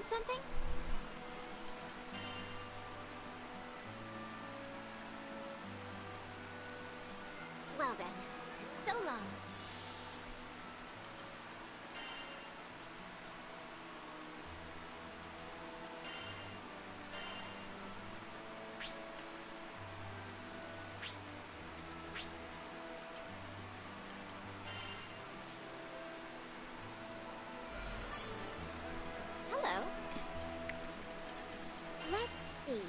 need something? Well then, so long. Hello. Let's see.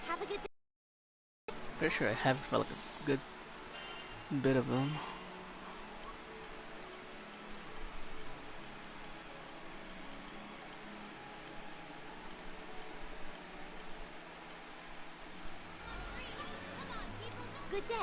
Have a good day. Pretty sure I have it for like a good bit of them. Good day.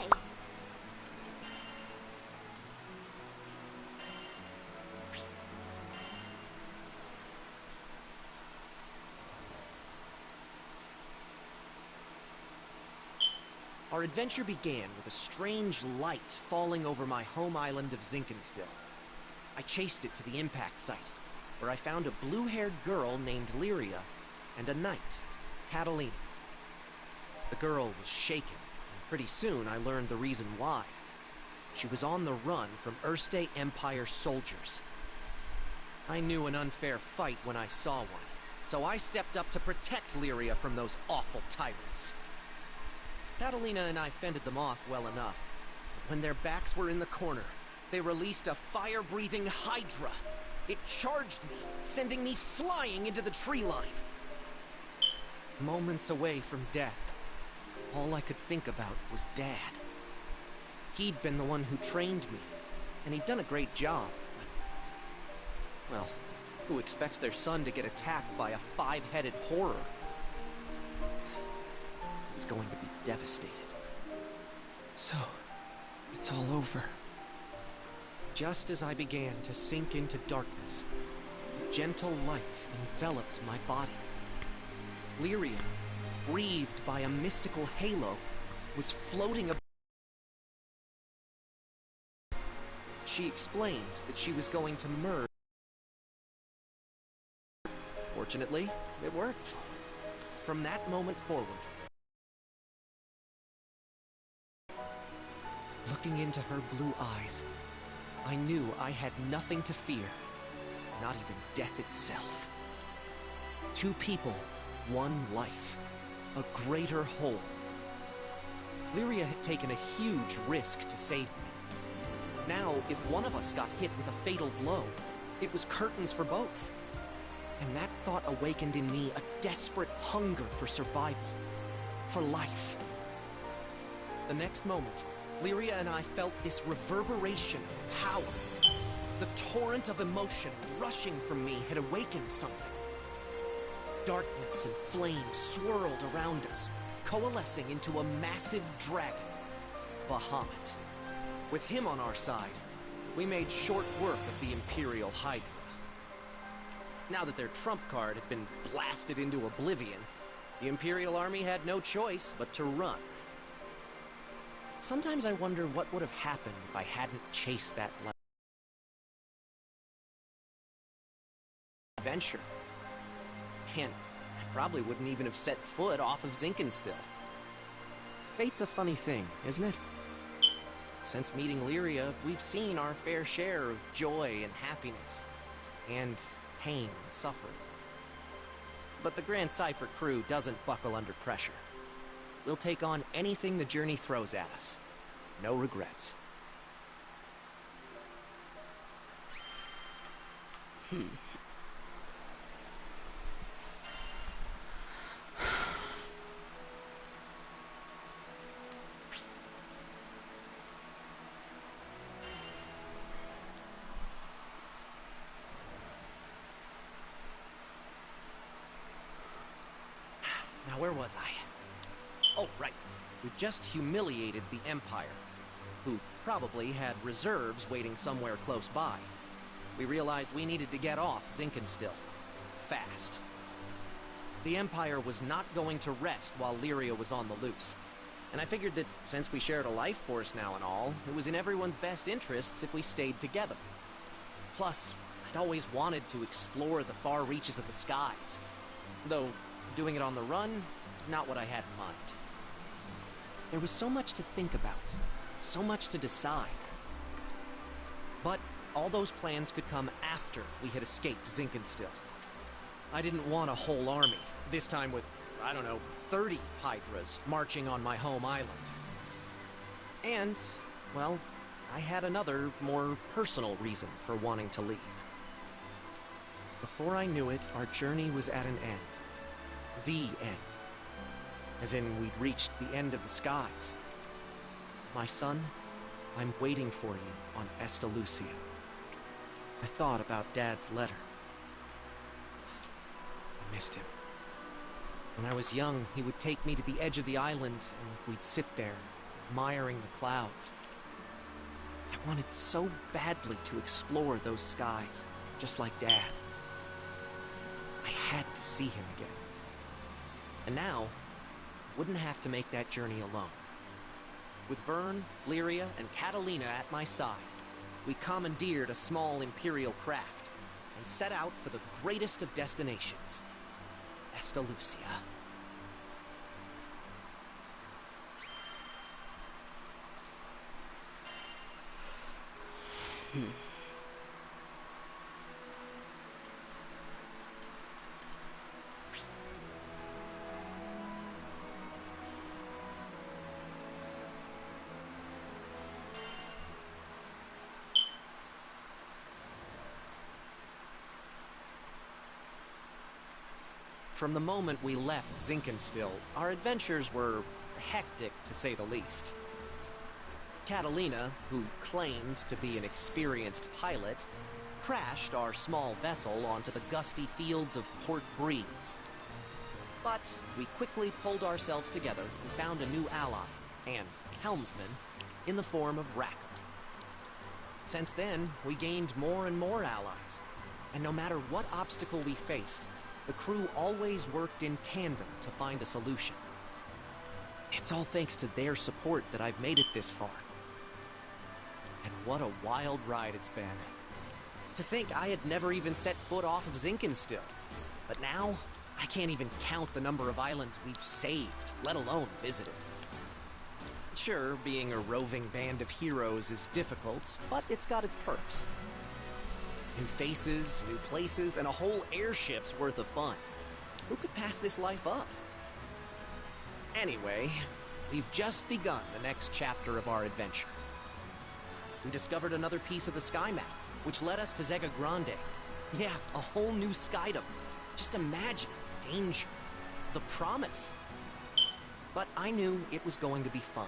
Our adventure began with a strange light falling over my home island of Zinkenstill. I chased it to the impact site, where I found a blue-haired girl named Lyria and a knight, Catalina. The girl was shaken, and pretty soon I learned the reason why. She was on the run from Erste Empire soldiers. I knew an unfair fight when I saw one, so I stepped up to protect Lyria from those awful tyrants. Catalina and I fended them off well enough. But when their backs were in the corner, they released a fire-breathing hydra. It charged me, sending me flying into the tree line. Moments away from death, all I could think about was Dad. He'd been the one who trained me, and he'd done a great job. But, well, who expects their son to get attacked by a five-headed horror? He was going to be devastated. So, it's all over. Just as I began to sink into darkness, a gentle light enveloped my body. Lyria, breathed by a mystical halo, was floating above. She explained that she was going to merge. Fortunately, it worked. From that moment forward, looking into her blue eyes, I knew I had nothing to fear, not even death itself. Two people, one life, a greater whole. Lyria had taken a huge risk to save me. Now, if one of us got hit with a fatal blow, it was curtains for both. And that thought awakened in me a desperate hunger for survival, for life. The next moment, Lyria and I felt this reverberation of power. The torrent of emotion rushing from me had awakened something. Darkness and flame swirled around us, coalescing into a massive dragon, Bahamut. With him on our side, we made short work of the Imperial Hydra. Now that their trump card had been blasted into oblivion, the Imperial Army had no choice but to run. Sometimes I wonder what would have happened if I hadn't chased that light. Adventure. Man, I probably wouldn't even have set foot off of Zinkenstill. Fate's a funny thing, isn't it? Since meeting Lyria, we've seen our fair share of joy and happiness, and pain and suffering. But the Grand Cypher crew doesn't buckle under pressure. We'll take on anything the journey throws at us. No regrets. Now, where was I? Oh, right. We just humiliated the Empire, who probably had reserves waiting somewhere close by. We realized we needed to get off Zinkenstill. Fast. The Empire was not going to rest while Lyria was on the loose. And I figured that since we shared a life force now and all, it was in everyone's best interests if we stayed together. Plus, I'd always wanted to explore the far reaches of the skies. Though, doing it on the run, not what I had in mind. There was so much to think about, so much to decide. But all those plans could come after we had escaped Zinkenstill. I didn't want a whole army, this time with, I don't know, 30 Hydras marching on my home island. And, well, I had another, more personal reason for wanting to leave. Before I knew it, our journey was at an end. The end. As in, we'd reached the end of the skies. My son, I'm waiting for you on Estalucia. I thought about Dad's letter. I missed him. When I was young, he would take me to the edge of the island, and we'd sit there, admiring the clouds. I wanted so badly to explore those skies, just like Dad. I had to see him again. And now, I wouldn't have to make that journey alone. With Vern, Lyria, and Catalina at my side, we commandeered a small Imperial craft and set out for the greatest of destinations, Estalucia. From the moment we left Zinkenstill, our adventures were hectic, to say the least. Catalina, who claimed to be an experienced pilot, crashed our small vessel onto the gusty fields of Port Breeze. But we quickly pulled ourselves together and found a new ally, and helmsman, in the form of Rackham. Since then, we gained more and more allies, and no matter what obstacle we faced, the crew always worked in tandem to find a solution. It's all thanks to their support that I've made it this far. And what a wild ride it's been. To think I had never even set foot off of Zinkenstill. But now, I can't even count the number of islands we've saved, let alone visited. Sure, being a roving band of heroes is difficult, but it's got its perks. New faces, new places, and a whole airship's worth of fun. Who could pass this life up? Anyway, we've just begun the next chapter of our adventure. We discovered another piece of the sky map, which led us to Zega Grande. Yeah, a whole new skydom. Just imagine the danger, the promise. But I knew it was going to be fine.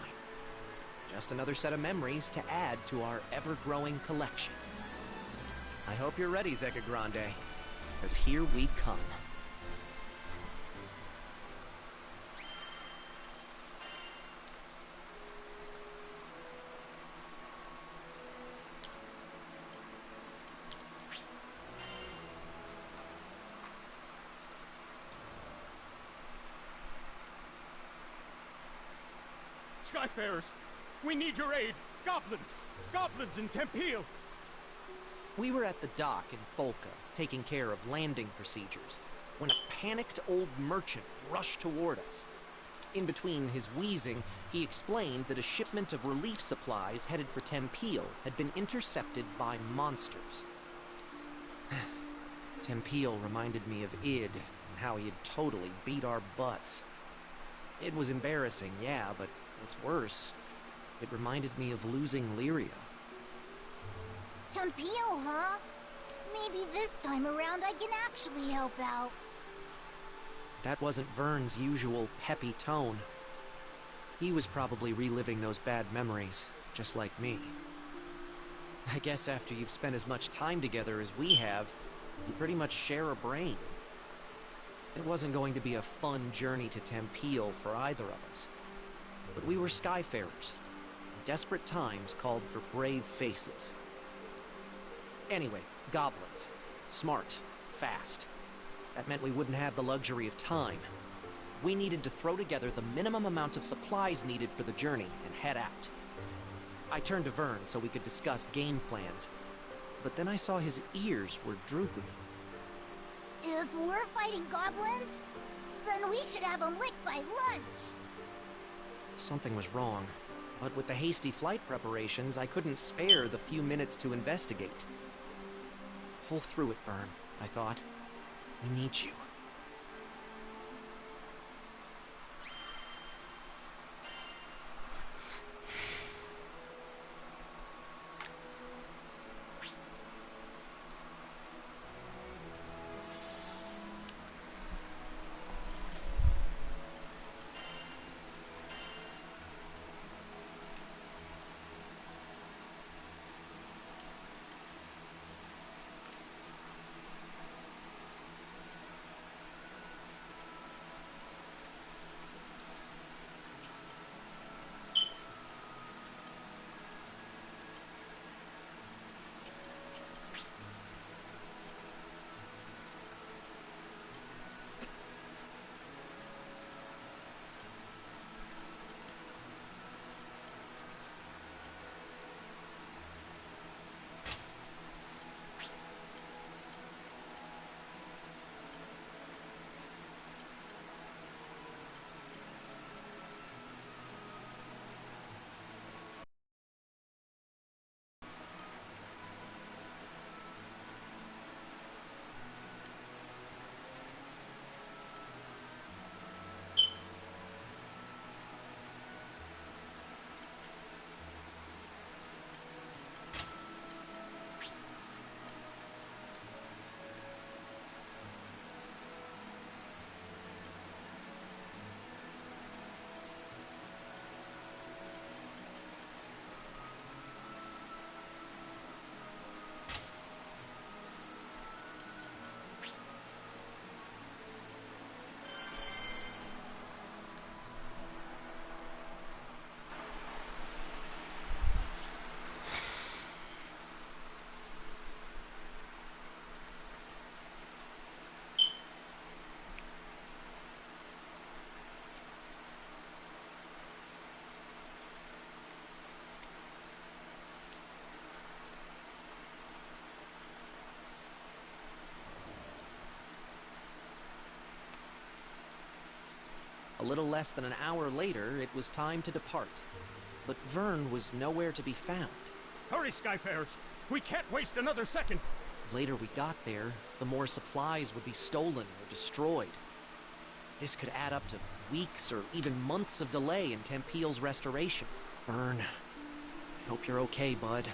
Just another set of memories to add to our ever-growing collection. I hope you're ready, Zega Grande, because here we come. Skyfarers, we need your aid! Goblins! Goblins in Tempeal! We were at the dock in Folca, taking care of landing procedures, when a panicked old merchant rushed toward us. In between his wheezing, he explained that a shipment of relief supplies headed for Tempeal had been intercepted by monsters. Tempeal reminded me of Id, and how he had totally beat our butts. It was embarrassing, yeah, but what's worse, it reminded me of losing Lyria. Tempeal, huh? Maybe this time around I can actually help out. That wasn't Vern's usual peppy tone. He was probably reliving those bad memories, just like me. I guess after you've spent as much time together as we have, you pretty much share a brain. It wasn't going to be a fun journey to Tempeal for either of us. But we were Skyfarers. Desperate times called for brave faces. Anyway, goblins. Smart. Fast. That meant we wouldn't have the luxury of time. We needed to throw together the minimum amount of supplies needed for the journey and head out. I turned to Vern so we could discuss game plans, but then I saw his ears were droopy. If we're fighting goblins, then we should have them licked by lunch. Something was wrong, but with the hasty flight preparations, I couldn't spare the few minutes to investigate. Pull through it, Vern, I thought. We need you. A little less than an hour later, it was time to depart. But Vern was nowhere to be found. Hurry, Skyfarers! We can't waste another second! The later we got there, the more supplies would be stolen or destroyed. This could add up to weeks or even months of delay in Tempeel's restoration. Vern, I hope you're okay, bud.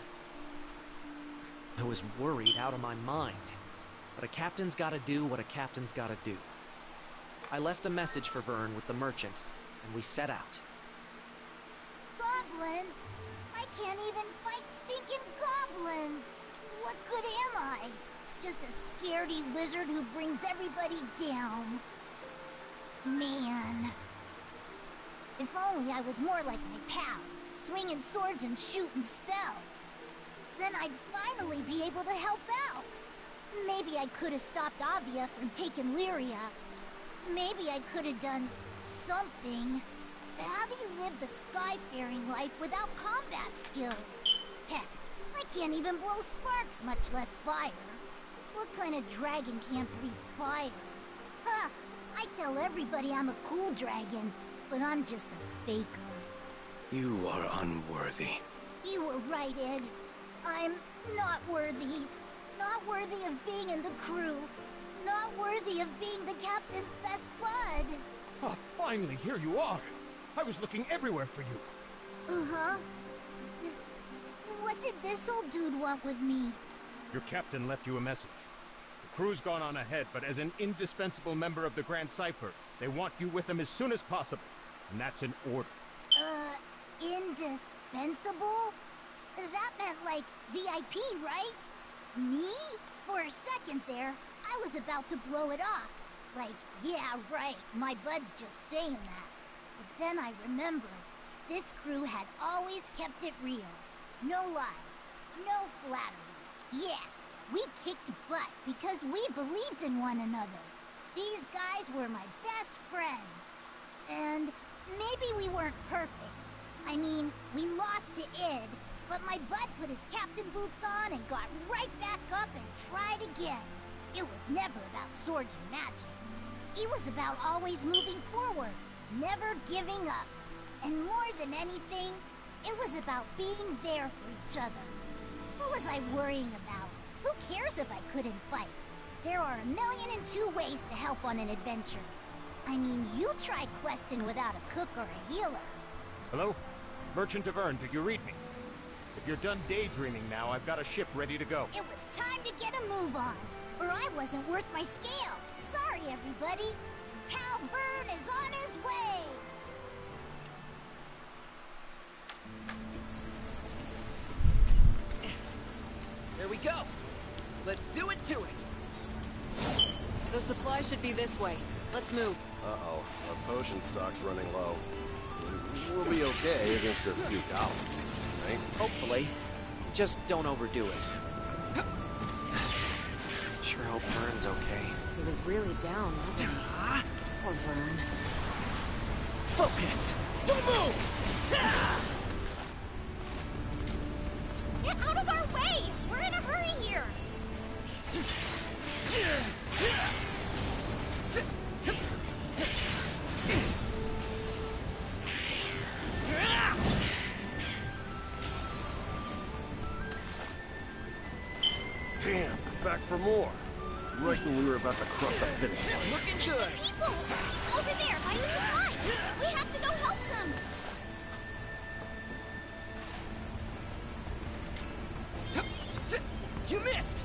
I was worried out of my mind. But a captain's gotta do what a captain's gotta do. I left a message for Vern with the merchant, and we set out. Goblins? I can't even fight stinking goblins! What good am I? Just a scaredy lizard who brings everybody down. Man. If only I was more like my pal, swinging swords and shooting spells. Then I'd finally be able to help out. Maybe I could have stopped Avia from taking Lyria. Maybe I could have done something. How do you live the skyfaring life without combat skills? Heck, I can't even blow sparks, much less fire. What kind of dragon can't breathe fire? Huh, I tell everybody I'm a cool dragon, but I'm just a faker. You are unworthy. You were right, Ed. I'm not worthy. Not worthy of being in the crew. Not worthy of being the captain's best bud. Ah, finally, here you are! I was looking everywhere for you. Uh-huh. What did this old dude want with me? Your captain left you a message. The crew's gone on ahead, but as an indispensable member of the Grand Cipher, they want you with them as soon as possible. And that's an order. Indispensable? That meant like VIP, right? Me? For a second there, I was about to blow it off. Like, yeah, right, my bud's just saying that. But then I remembered, this crew had always kept it real. No lies, no flattery. Yeah, we kicked butt because we believed in one another. These guys were my best friends. And maybe we weren't perfect. I mean, we lost to Id, but my bud put his captain boots on and got right back up and tried again. It was never about swords or magic. It was about always moving forward, never giving up. And more than anything, it was about being there for each other. What was I worrying about? Who cares if I couldn't fight? There are 1,000,002 ways to help on an adventure. I mean, you try questing without a cook or a healer. Hello? Merchant of Vern, do you read me? If you're done daydreaming now, I've got a ship ready to go. It was time to get a move on, or I wasn't worth my scale. Sorry, everybody. Pal Vern is on his way. There we go. Let's do it to it. The supply should be this way. Let's move. Uh-oh. Our potion stock's running low. We'll be okay against a few goblins, right? Hopefully. Just don't overdo it. Sure hope Vern's okay. He was really down, wasn't he? Poor Vern. Focus! Don't move! Get out of our way! We're in a hurry here! Damn, back for more. Right when we were about to cross the finish line. Looking good! People! Over there, by the supply! We have to go help them! You missed!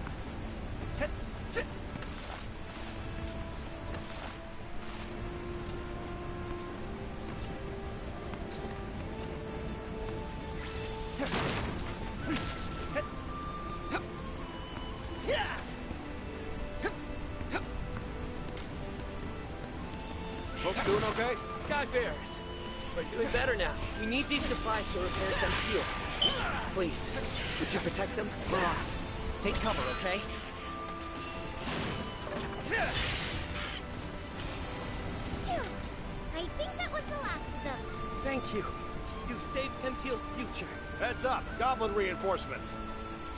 Folks doing okay? Skyfarers! We're doing better now. We need these supplies to repair some heal. Please, would you protect them? We're on it. Take cover, okay? Phew. I think that was the last of them. Thank you. You saved Temteel's future. Heads up, goblin reinforcements.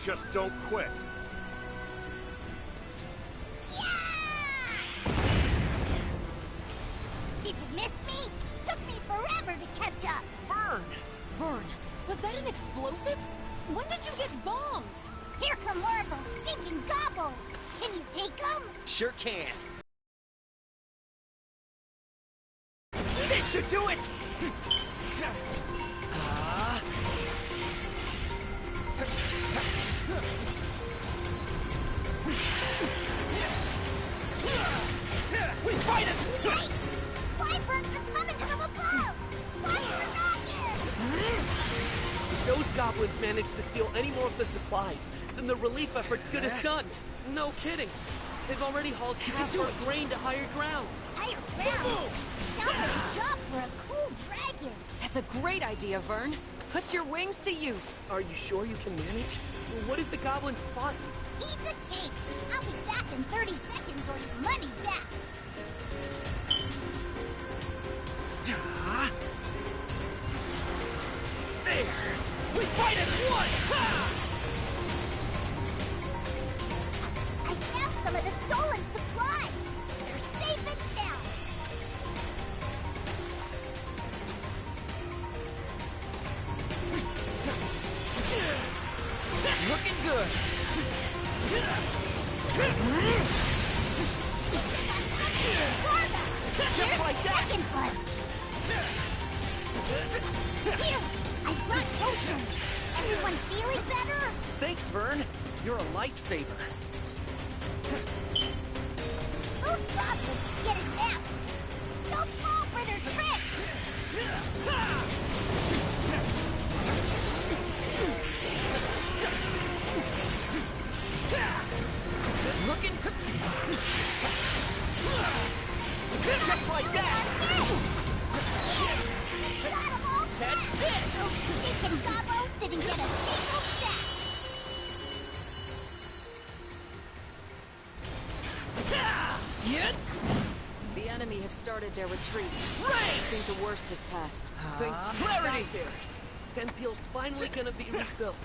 Just don't quit. Did you miss me? Took me forever to catch up. Vern! Vern, was that an explosive? When did you get bombs? Here come more of those stinking gobbles. Can you take them? Sure can. This should do it! We fight it! Wait! Wyverns are coming from above! Watch the rockets! If those goblins manage to steal any more of the supplies, then the relief effort's good as done. No kidding. They've already hauled half our grain to higher ground. Higher ground! Sounds like a job for a cool dragon! That's a great idea, Vern. Put your wings to use. Are you sure you can manage? What if the goblins spot you? Piece of cake! I'll be back in 30 seconds or your money back! There! We fight as one! Ha! I found some of the stolen supplies! They're safe and sound! Looking good! Just like that! Second punch! Here! I brought potions! Everyone feeling better? Thanks, Vern. You're a lifesaver. Those goblins are getting nasty! Don't fall for their tricks! Looking good. Just like that! We got 'em all back! Catch this! Those stinking gobbos didn't get a single sack! Yeah! enemy have started their retreat. Right! I think the worst has passed. Thanks, clarity! Tempeal's finally gonna be rebuilt.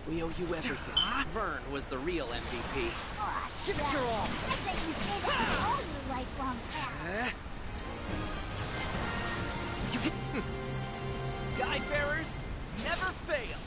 We owe you everything. Vern was the real MVP. Aw, Give it shucks. your all. I bet you say that all your lifelong pals. You can... Skyfarers never fail!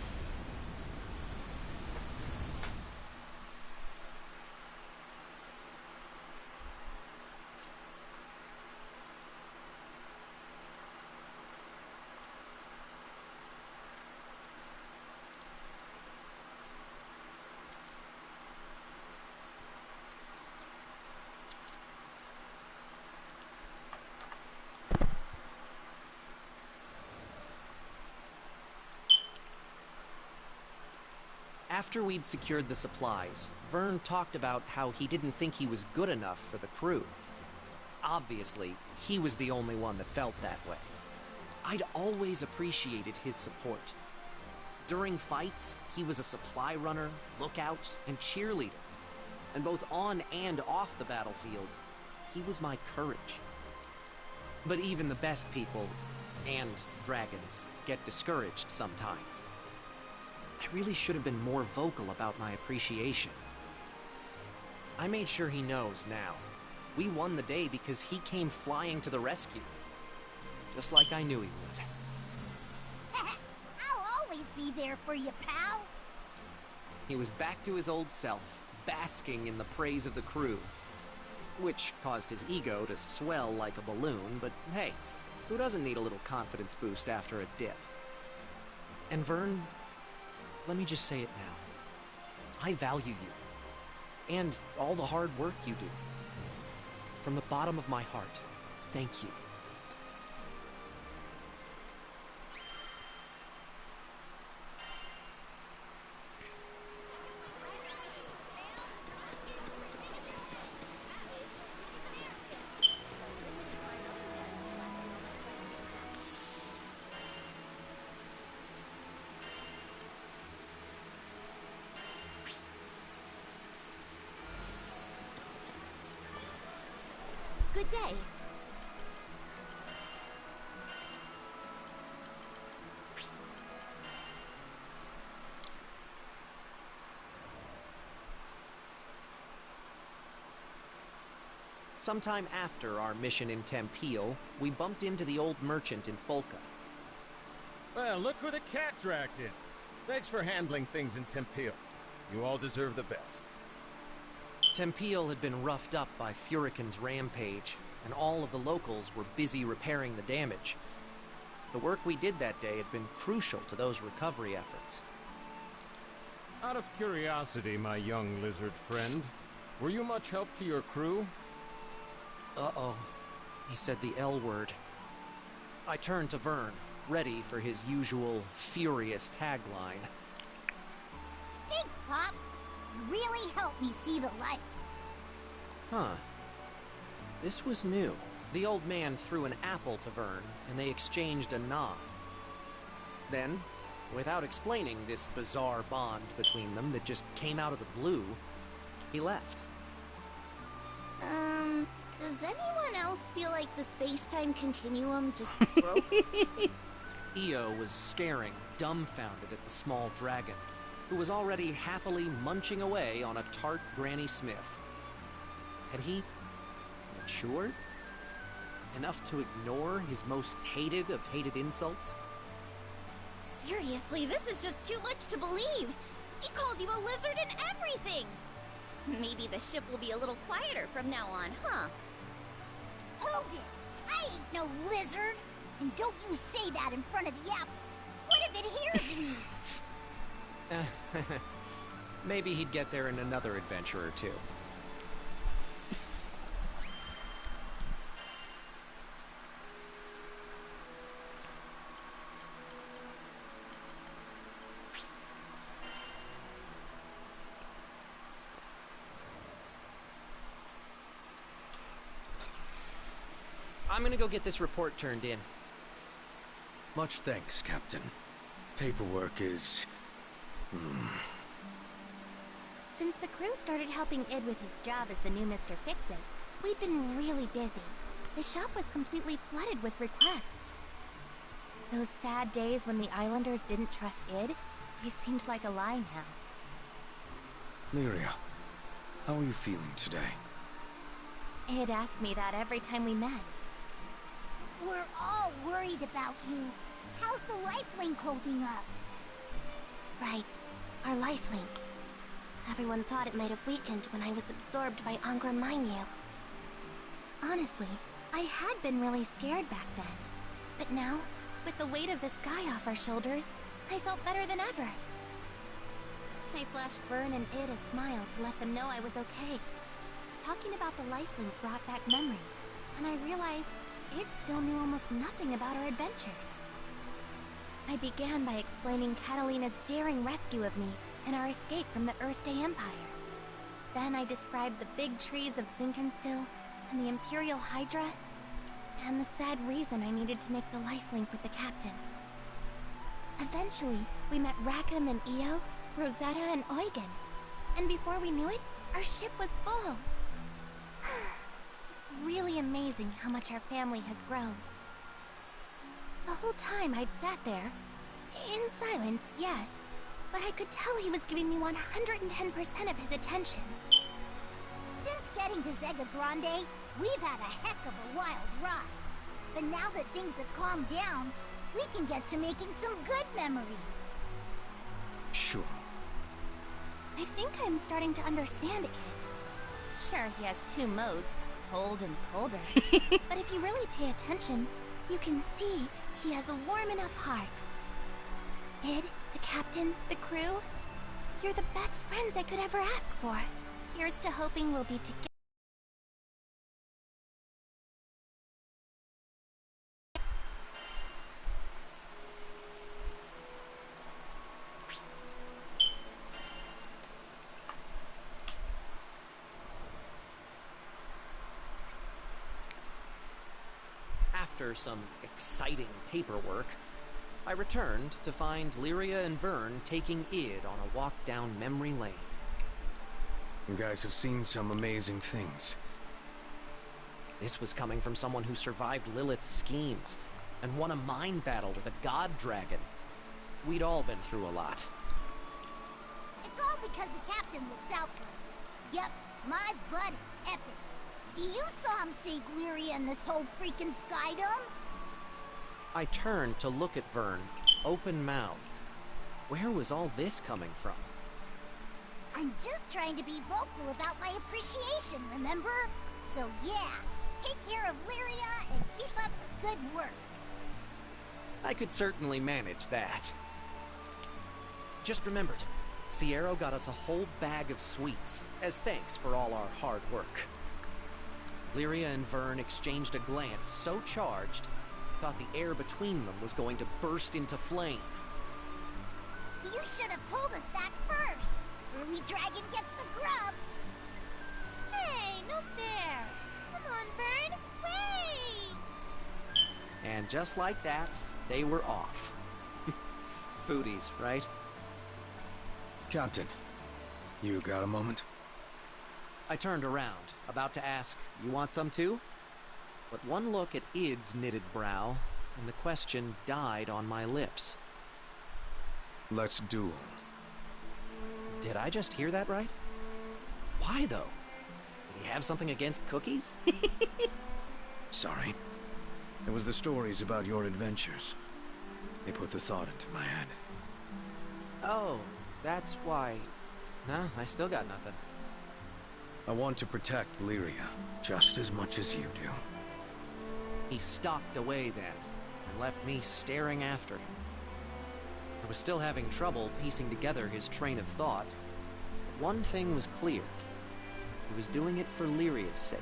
After we'd secured the supplies, Vern talked about how he didn't think he was good enough for the crew. Obviously, he was the only one that felt that way. I'd always appreciated his support. During fights, he was a supply runner, lookout, and cheerleader. And both on and off the battlefield, he was my courage. But even the best people, and dragons, get discouraged sometimes. I really should have been more vocal about my appreciation. I made sure he knows now. We won the day because he came flying to the rescue. Just like I knew he would. I'll always be there for you, pal. He was back to his old self, basking in the praise of the crew. Which caused his ego to swell like a balloon, but hey, who doesn't need a little confidence boost after a dip? And Vern, let me just say it now. I value you. And all the hard work you do. From the bottom of my heart, thank you. Good day. Sometime after our mission in Tempeal, we bumped into the old merchant in Folca. Well, look who the cat dragged in. Thanks for handling things in Tempeal. You all deserve the best. Tempeal had been roughed up by Furican's rampage, and all of the locals were busy repairing the damage. The work we did that day had been crucial to those recovery efforts. Out of curiosity, my young lizard friend, were you much help to your crew? Uh-oh. He said the L word. I turned to Vern, ready for his usual furious tagline. Thanks, Pops. You really helped me see the light. Huh. This was new. The old man threw an apple to Vern, and they exchanged a nod. Then, without explaining this bizarre bond between them that just came out of the blue, he left. Does anyone else feel like the space-time continuum just broke? Io was staring, dumbfounded at the small dragon, who was already happily munching away on a tart Granny Smith. Had he matured? Enough to ignore his most hated of hated insults? Seriously, this is just too much to believe. He called you a lizard and everything. Maybe the ship will be a little quieter from now on, huh? Hold it! I ain't no lizard! And don't you say that in front of the apple! What if it hears me? Maybe he'd get there in another adventure or two. I'm gonna go get this report turned in. Much thanks, Captain. Paperwork is... Since the crew started helping Id with his job as the new Mr. Fix-It, we've been really busy. the shop was completely flooded with requests. Those sad days when the islanders didn't trust Id, they seemed like a lie now. Lyria, how are you feeling today? Id asked me that every time we met. We're all worried about you. How's the lifelink holding up? Right, our lifelink. Everyone thought it might have weakened when I was absorbed by Angra Mainyu. Honestly, I had been really scared back then. But now, with the weight of the sky off our shoulders, I felt better than ever. I flashed Vern and Id a smile to let them know I was okay. Talking about the lifelink brought back memories, and I realized Id still knew almost nothing about our adventures. I began by explaining Catalina's daring rescue of me and our escape from the Erste Empire. Then I described the big trees of Zinkenstill and the Imperial Hydra, and the sad reason I needed to make the lifelink with the captain. Eventually, we met Rackham and Io, Rosetta and Eugen, and before we knew it, our ship was full. It's really amazing how much our family has grown. The whole time I'd sat there, in silence, yes, but I could tell he was giving me 110% of his attention. Since getting to Zega Grande, we've had a heck of a wild ride. But now that things have calmed down, we can get to making some good memories. Sure. I think I'm starting to understand it. Sure, he has two modes, cold and colder. But if you really pay attention, you can see he has a warm enough heart. Id, the captain, the crew, you're the best friends I could ever ask for. Here's to hoping we'll be together. After some exciting paperwork, I returned to find Lyria and Vern taking Id on a walk down memory lane. You guys have seen some amazing things. This was coming from someone who survived Lilith's schemes and won a mind battle with a god dragon. We'd all been through a lot. It's all because the captain looked out for us. Yep, my butt is epic. You saw him save Lyria and this whole freaking skydome? I turned to look at Vern, open-mouthed. Where was all this coming from? I'm just trying to be vocal about my appreciation, remember? So yeah, take care of Lyria and keep up the good work. I could certainly manage that. Just remembered, Sierra got us a whole bag of sweets, as thanks for all our hard work. Lyria and Vern exchanged a glance so charged, I thought the air between them was going to burst into flame. You should have told us that first. Early Dragon gets the grub. Hey, no fair. Come on, Vern, wait! And just like that, they were off. Foodies, right? Captain, you got a moment? I turned around, about to ask, you want some too? But one look at Id's knitted brow, and the question died on my lips. Let's duel. Did I just hear that right? Why though? Did he have something against cookies? Sorry. It was the stories about your adventures. They put the thought into my head. Oh, that's why. Nah, I still got nothing. I want to protect Lyria just as much as you do. He stalked away then, and left me staring after him. I was still having trouble piecing together his train of thought, but one thing was clear. He was doing it for Lyria's sake.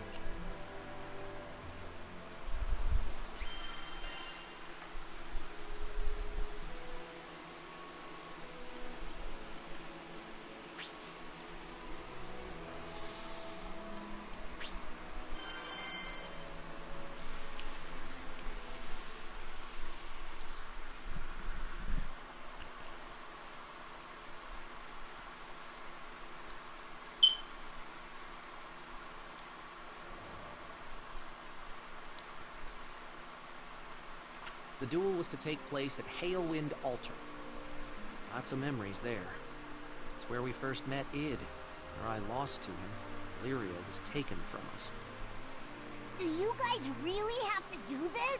The duel was to take place at Halewind Altar. Lots of memories there. It's where we first met Id, where I lost to him. Lyria was taken from us. Do you guys really have to do this?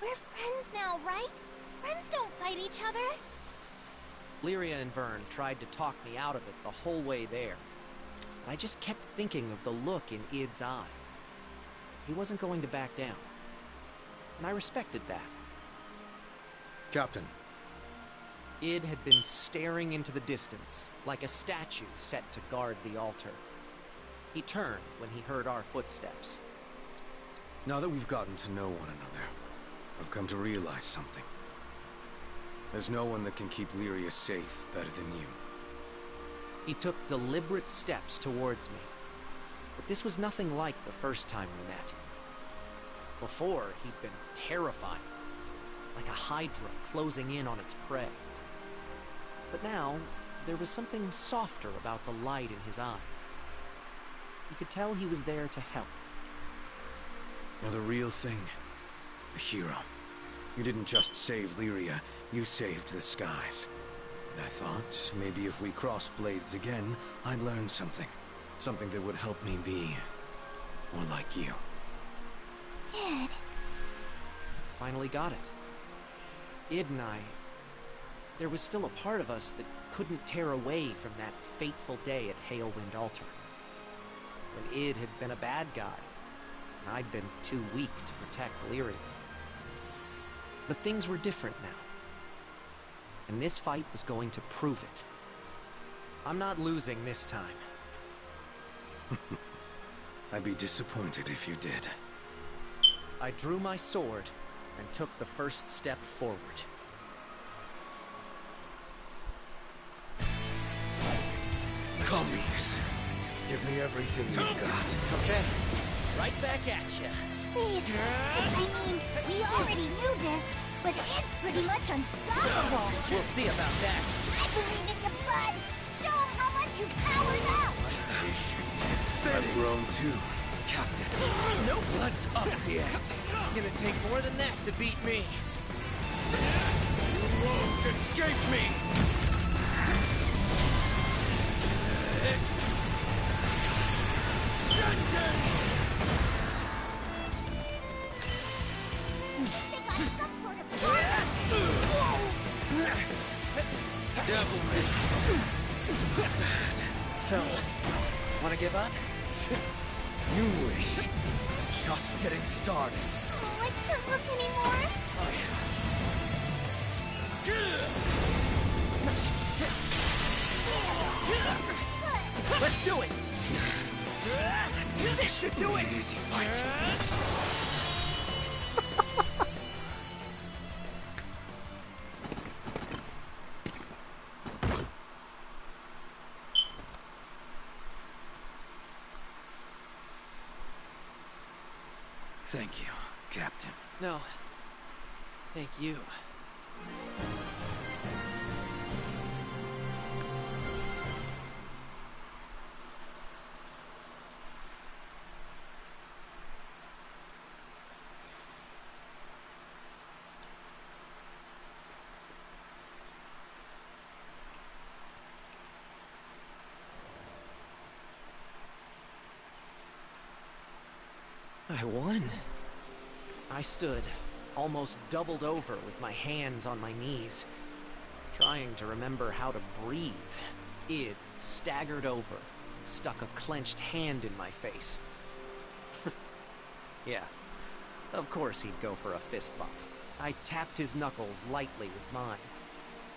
We're friends now, right? Friends don't fight each other. Lyria and Vern tried to talk me out of it the whole way there. But I just kept thinking of the look in Id's eye. He wasn't going to back down. And I respected that. Captain. Id had been staring into the distance, like a statue set to guard the altar. He turned when he heard our footsteps. Now that we've gotten to know one another, I've come to realize something. There's no one that can keep Lyria safe better than you. He took deliberate steps towards me. But this was nothing like the first time we met. Before, he'd been terrifying, like a hydra closing in on its prey. But now, there was something softer about the light in his eyes. You could tell he was there to help. Now the real thing, a hero. You didn't just save Lyria, you saved the skies. And I thought, maybe if we crossed blades again, I'd learn something. Something that would help me be more like you. Id. Finally got it. Id and I... There was still a part of us that couldn't tear away from that fateful day at Halewind Altar. When Id had been a bad guy, and I'd been too weak to protect Lyria. But things were different now. And this fight was going to prove it. I'm not losing this time. I'd be disappointed if you did. I drew my sword and took the first step forward. Commies, give me everything you've got. Okay, right back at you. Please. I mean, we already knew this, but it's pretty much unstoppable. We'll see about that. I believe in you, bud. Show 'em how much you powered up. I've grown too, Captain. Nope. Let's up the ante. Gonna take more than that to beat me. You won't escape me! Dante! They got some sort of... Devilman! So, wanna give up? You wish. Just getting started. Oh, I can't look anymore. Let's do it! This should do it! Easy fight. Thank you, Captain. No. Thank you. I won. I stood, almost doubled over with my hands on my knees, trying to remember how to breathe. Id staggered over, stuck a clenched hand in my face. Yeah, of course he'd go for a fist bump. I tapped his knuckles lightly with mine.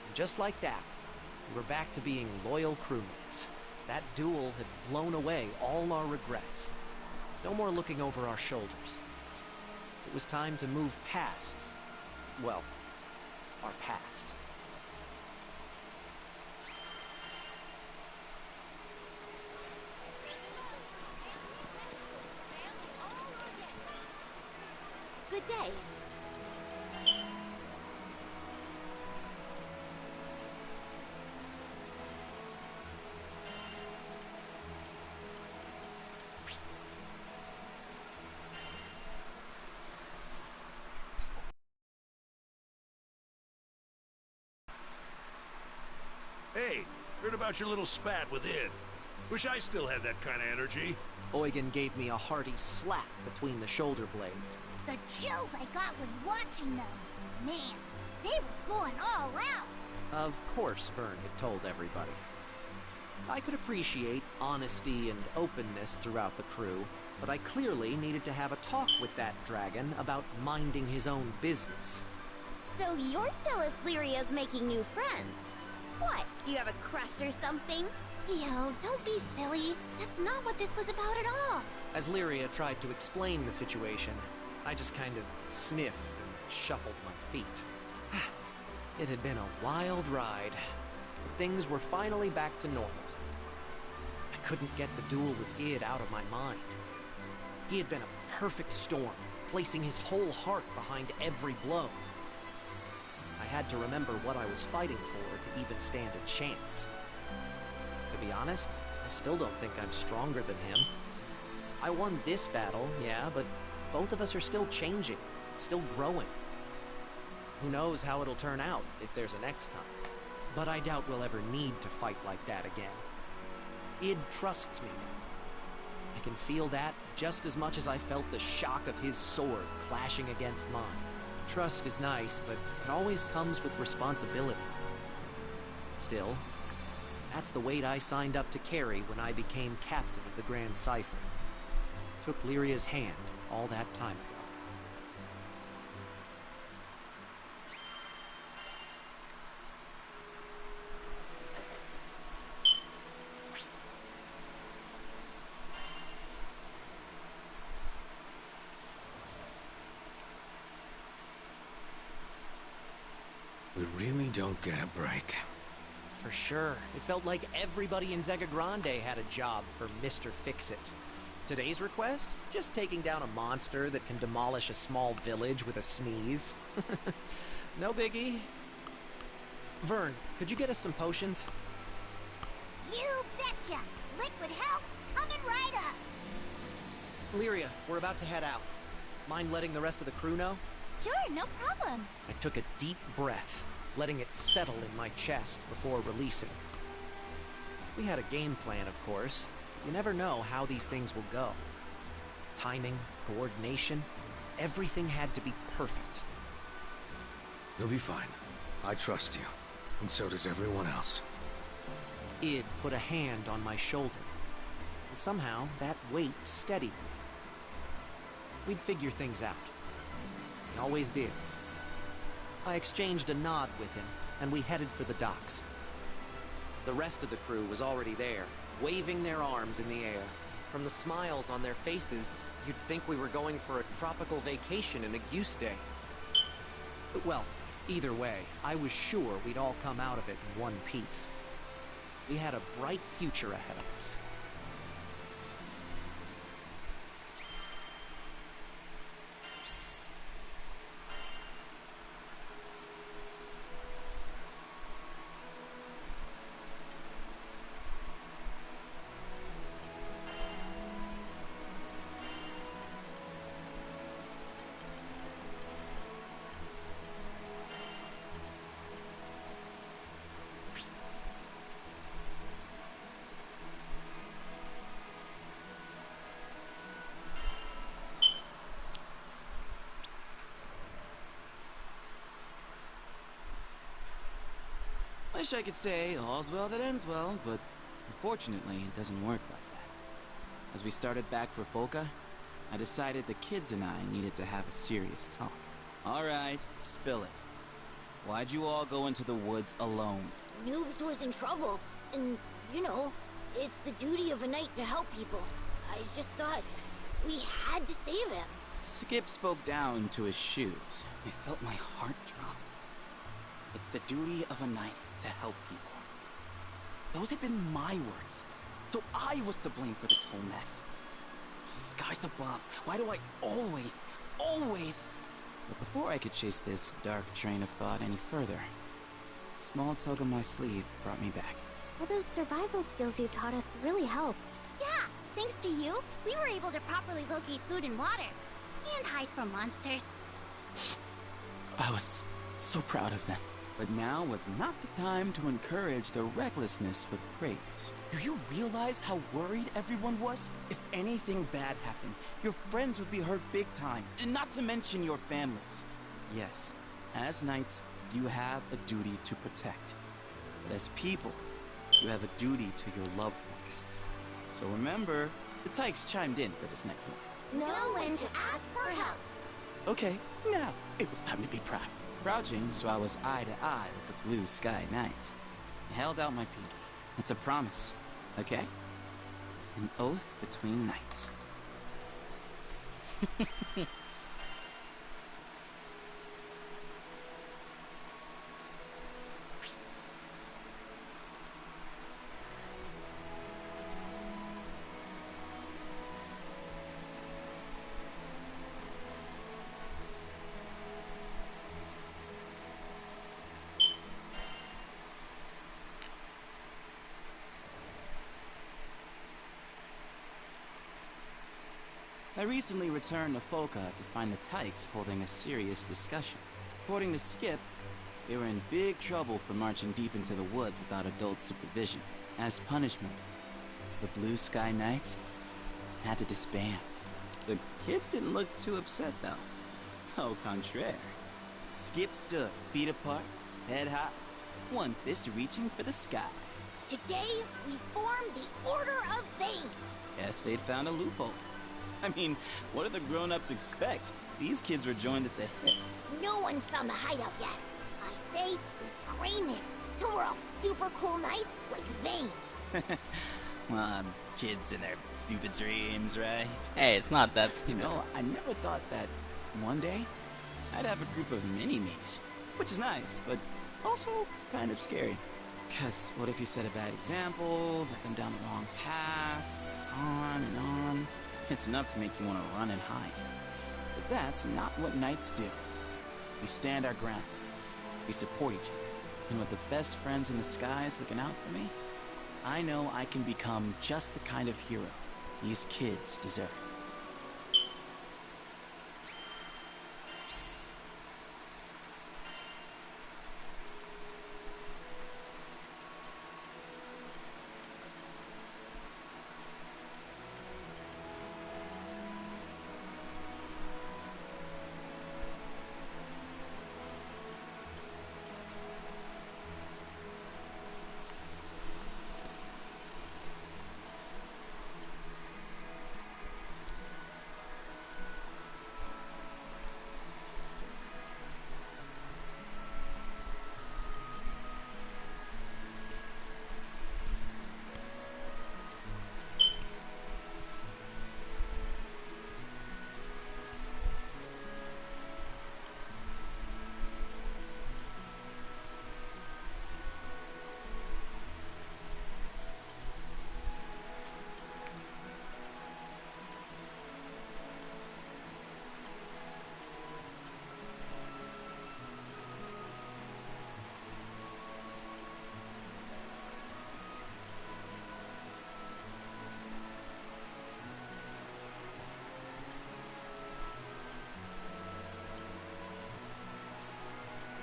And just like that, we were back to being loyal crewmates. That duel had blown away all our regrets. No more looking over our shoulders. It was time to move past, well, our past. Good day. about your little spat with Id? Wish I still had that kind of energy. Eugen gave me a hearty slap between the shoulder blades. The chills I got when watching them. Man, they were going all out. Of course Vern had told everybody. I could appreciate honesty and openness throughout the crew, but I clearly needed to have a talk with that dragon about minding his own business. So you're jealous Lyria's making new friends? What, do you have a crush or something? Yo, don't be silly. That's not what this was about at all. As Lyria tried to explain the situation, I just kind of sniffed and shuffled my feet. It had been a wild ride, but things were finally back to normal. I couldn't get the duel with Id out of my mind. He had been a perfect storm, placing his whole heart behind every blow. I had to remember what I was fighting for to even stand a chance. To be honest, I still don't think I'm stronger than him. I won this battle, yeah, but both of us are still changing, still growing. Who knows how it'll turn out if there's a next time. But I doubt we'll ever need to fight like that again. Id trusts me now. I can feel that just as much as I felt the shock of his sword clashing against mine. Trust is nice, but it always comes with responsibility. Still, that's the weight I signed up to carry when I became captain of the Grand Cipher. Took Lyria's hand all that time ago. We really don't get a break. For sure. It felt like everybody in Zega Grande had a job for Mr. Fix-It. Today's request? Just taking down a monster that can demolish a small village with a sneeze. No biggie. Vern, could you get us some potions? You betcha! Liquid health coming right up! Lyria, we're about to head out. Mind letting the rest of the crew know? Sure, no problem. I took a deep breath, letting it settle in my chest before releasing. We had a game plan, of course. You never know how these things will go. Timing, coordination, everything had to be perfect. You'll be fine. I trust you. And so does everyone else. Id put a hand on my shoulder. And somehow, that weight steadied me. We'd figure things out. We always did. I exchanged a nod with him, and we headed for the docks. The rest of the crew was already there, waving their arms in the air. From the smiles on their faces, you'd think we were going for a tropical vacation in a goose day. Well, either way, I was sure we'd all come out of it in one piece. We had a bright future ahead of us. Wish I could say all's well that ends well, but unfortunately it doesn't work like that. As we started back for Folka, I decided the kids and I needed to have a serious talk. Alright, spill it. Why'd you all go into the woods alone? Noobs was in trouble, and, you know, it's the duty of a knight to help people. I just thought we had to save him. Skip spoke down to his shoes. I felt my heart drop. It's the duty of a knight to help people. Those had been my words, so I was to blame for this whole mess. Skies above, why do I always... But before I could chase this dark train of thought any further, a small tug on my sleeve brought me back. Well, those survival skills you taught us really helped. Yeah, thanks to you, we were able to properly locate food and water, and hide from monsters. I was so proud of them. But now was not the time to encourage their recklessness with praise. Do you realize how worried everyone was? If anything bad happened, your friends would be hurt big time, and not to mention your families. Yes, as knights, you have a duty to protect. But as people, you have a duty to your loved ones. So remember, the Tykes chimed in for this next line. Know when to ask for help. Okay, now it was time to be proud. Crouching so I was eye to eye with the Blue Sky Knights. I held out my pinky. It's a promise, okay? An oath between knights. I recently returned to Folka to find the Tykes holding a serious discussion. According to Skip, they were in big trouble for marching deep into the woods without adult supervision. As punishment, the Blue Sky Knights had to disband. The kids didn't look too upset, though. Au contraire. Skip stood, feet apart, head high, one fist reaching for the sky. Today, we form the Order of Vane. Yes, they'd found a loophole. I mean, what do the grown-ups expect? These kids were joined at the hip. No one's found the hideout yet. I say we train there, till we're all super cool knights like Vane. Well, kids and their stupid dreams, right? Hey, it's not that stupid. You know, I never thought that one day I'd have a group of mini-me's. Which is nice, but also kind of scary. Because what if you set a bad example, let them down the wrong path, on and on? It's enough to make you want to run and hide. But that's not what knights do. We stand our ground. We support each other. And with the best friends in the skies looking out for me, I know I can become just the kind of hero these kids deserve.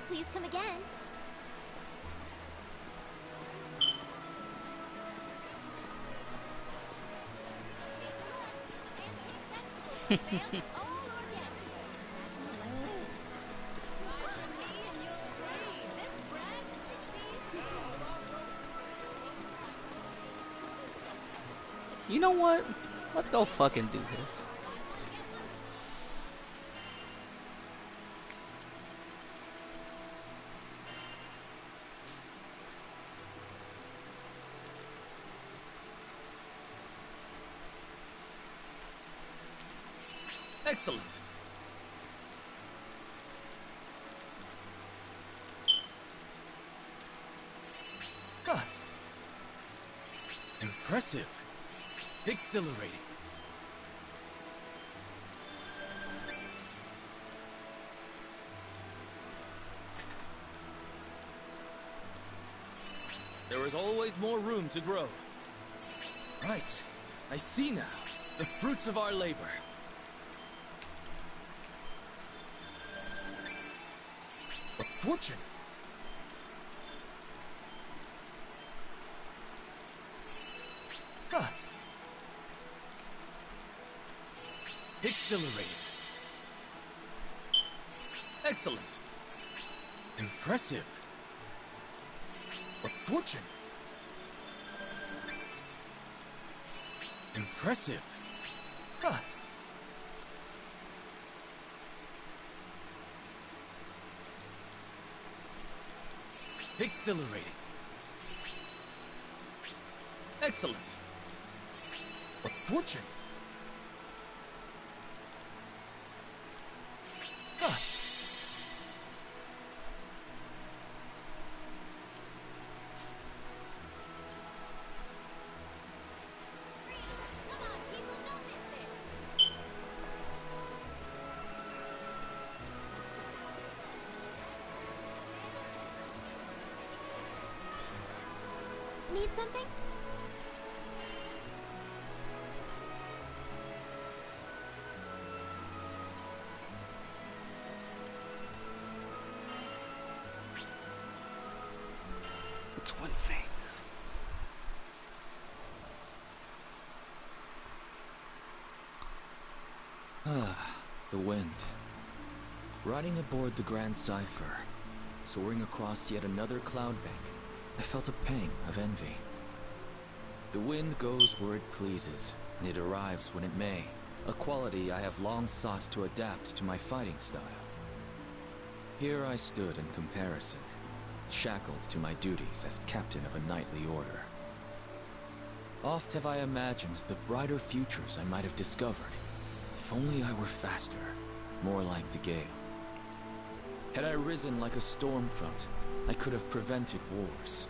Please come again. You know what? Let's go fucking do this. Excellent. God. Impressive. Exhilarating. There is always more room to grow. Right. I see now. The fruits of our labor. A fortune. Exhilarating. Excellent. Impressive. A fortune. Impressive. Huh. Exhilarating. Excellent. A fortune. Huh. Need something? Twin Fangs. The wind. Riding aboard the Grand Cipher, soaring across yet another cloud bank, I felt a pang of envy. The wind goes where it pleases, and it arrives when it may, a quality I have long sought to adapt to my fighting style. Here I stood in comparison, shackled to my duties as captain of a knightly order. Oft have I imagined the brighter futures I might have discovered, if only I were faster, more like the gale. Had I risen like a storm front, I could have prevented wars.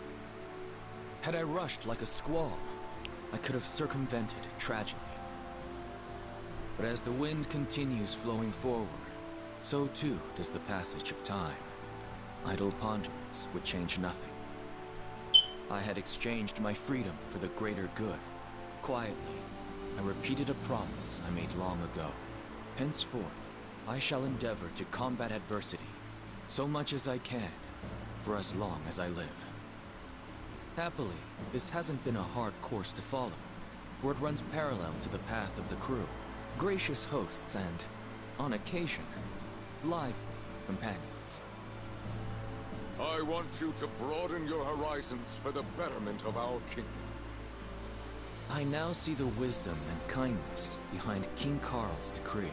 Had I rushed like a squall, I could have circumvented tragedy. But as the wind continues flowing forward, so too does the passage of time. Idle ponderings would change nothing. I had exchanged my freedom for the greater good. Quietly, I repeated a promise I made long ago. Henceforth, I shall endeavor to combat adversity, so much as I can, for as long as I live. Happily, this hasn't been a hard course to follow, for it runs parallel to the path of the crew. Gracious hosts and, on occasion, lively companions. I want you to broaden your horizons for the betterment of our kingdom. I now see the wisdom and kindness behind King Carl's decree.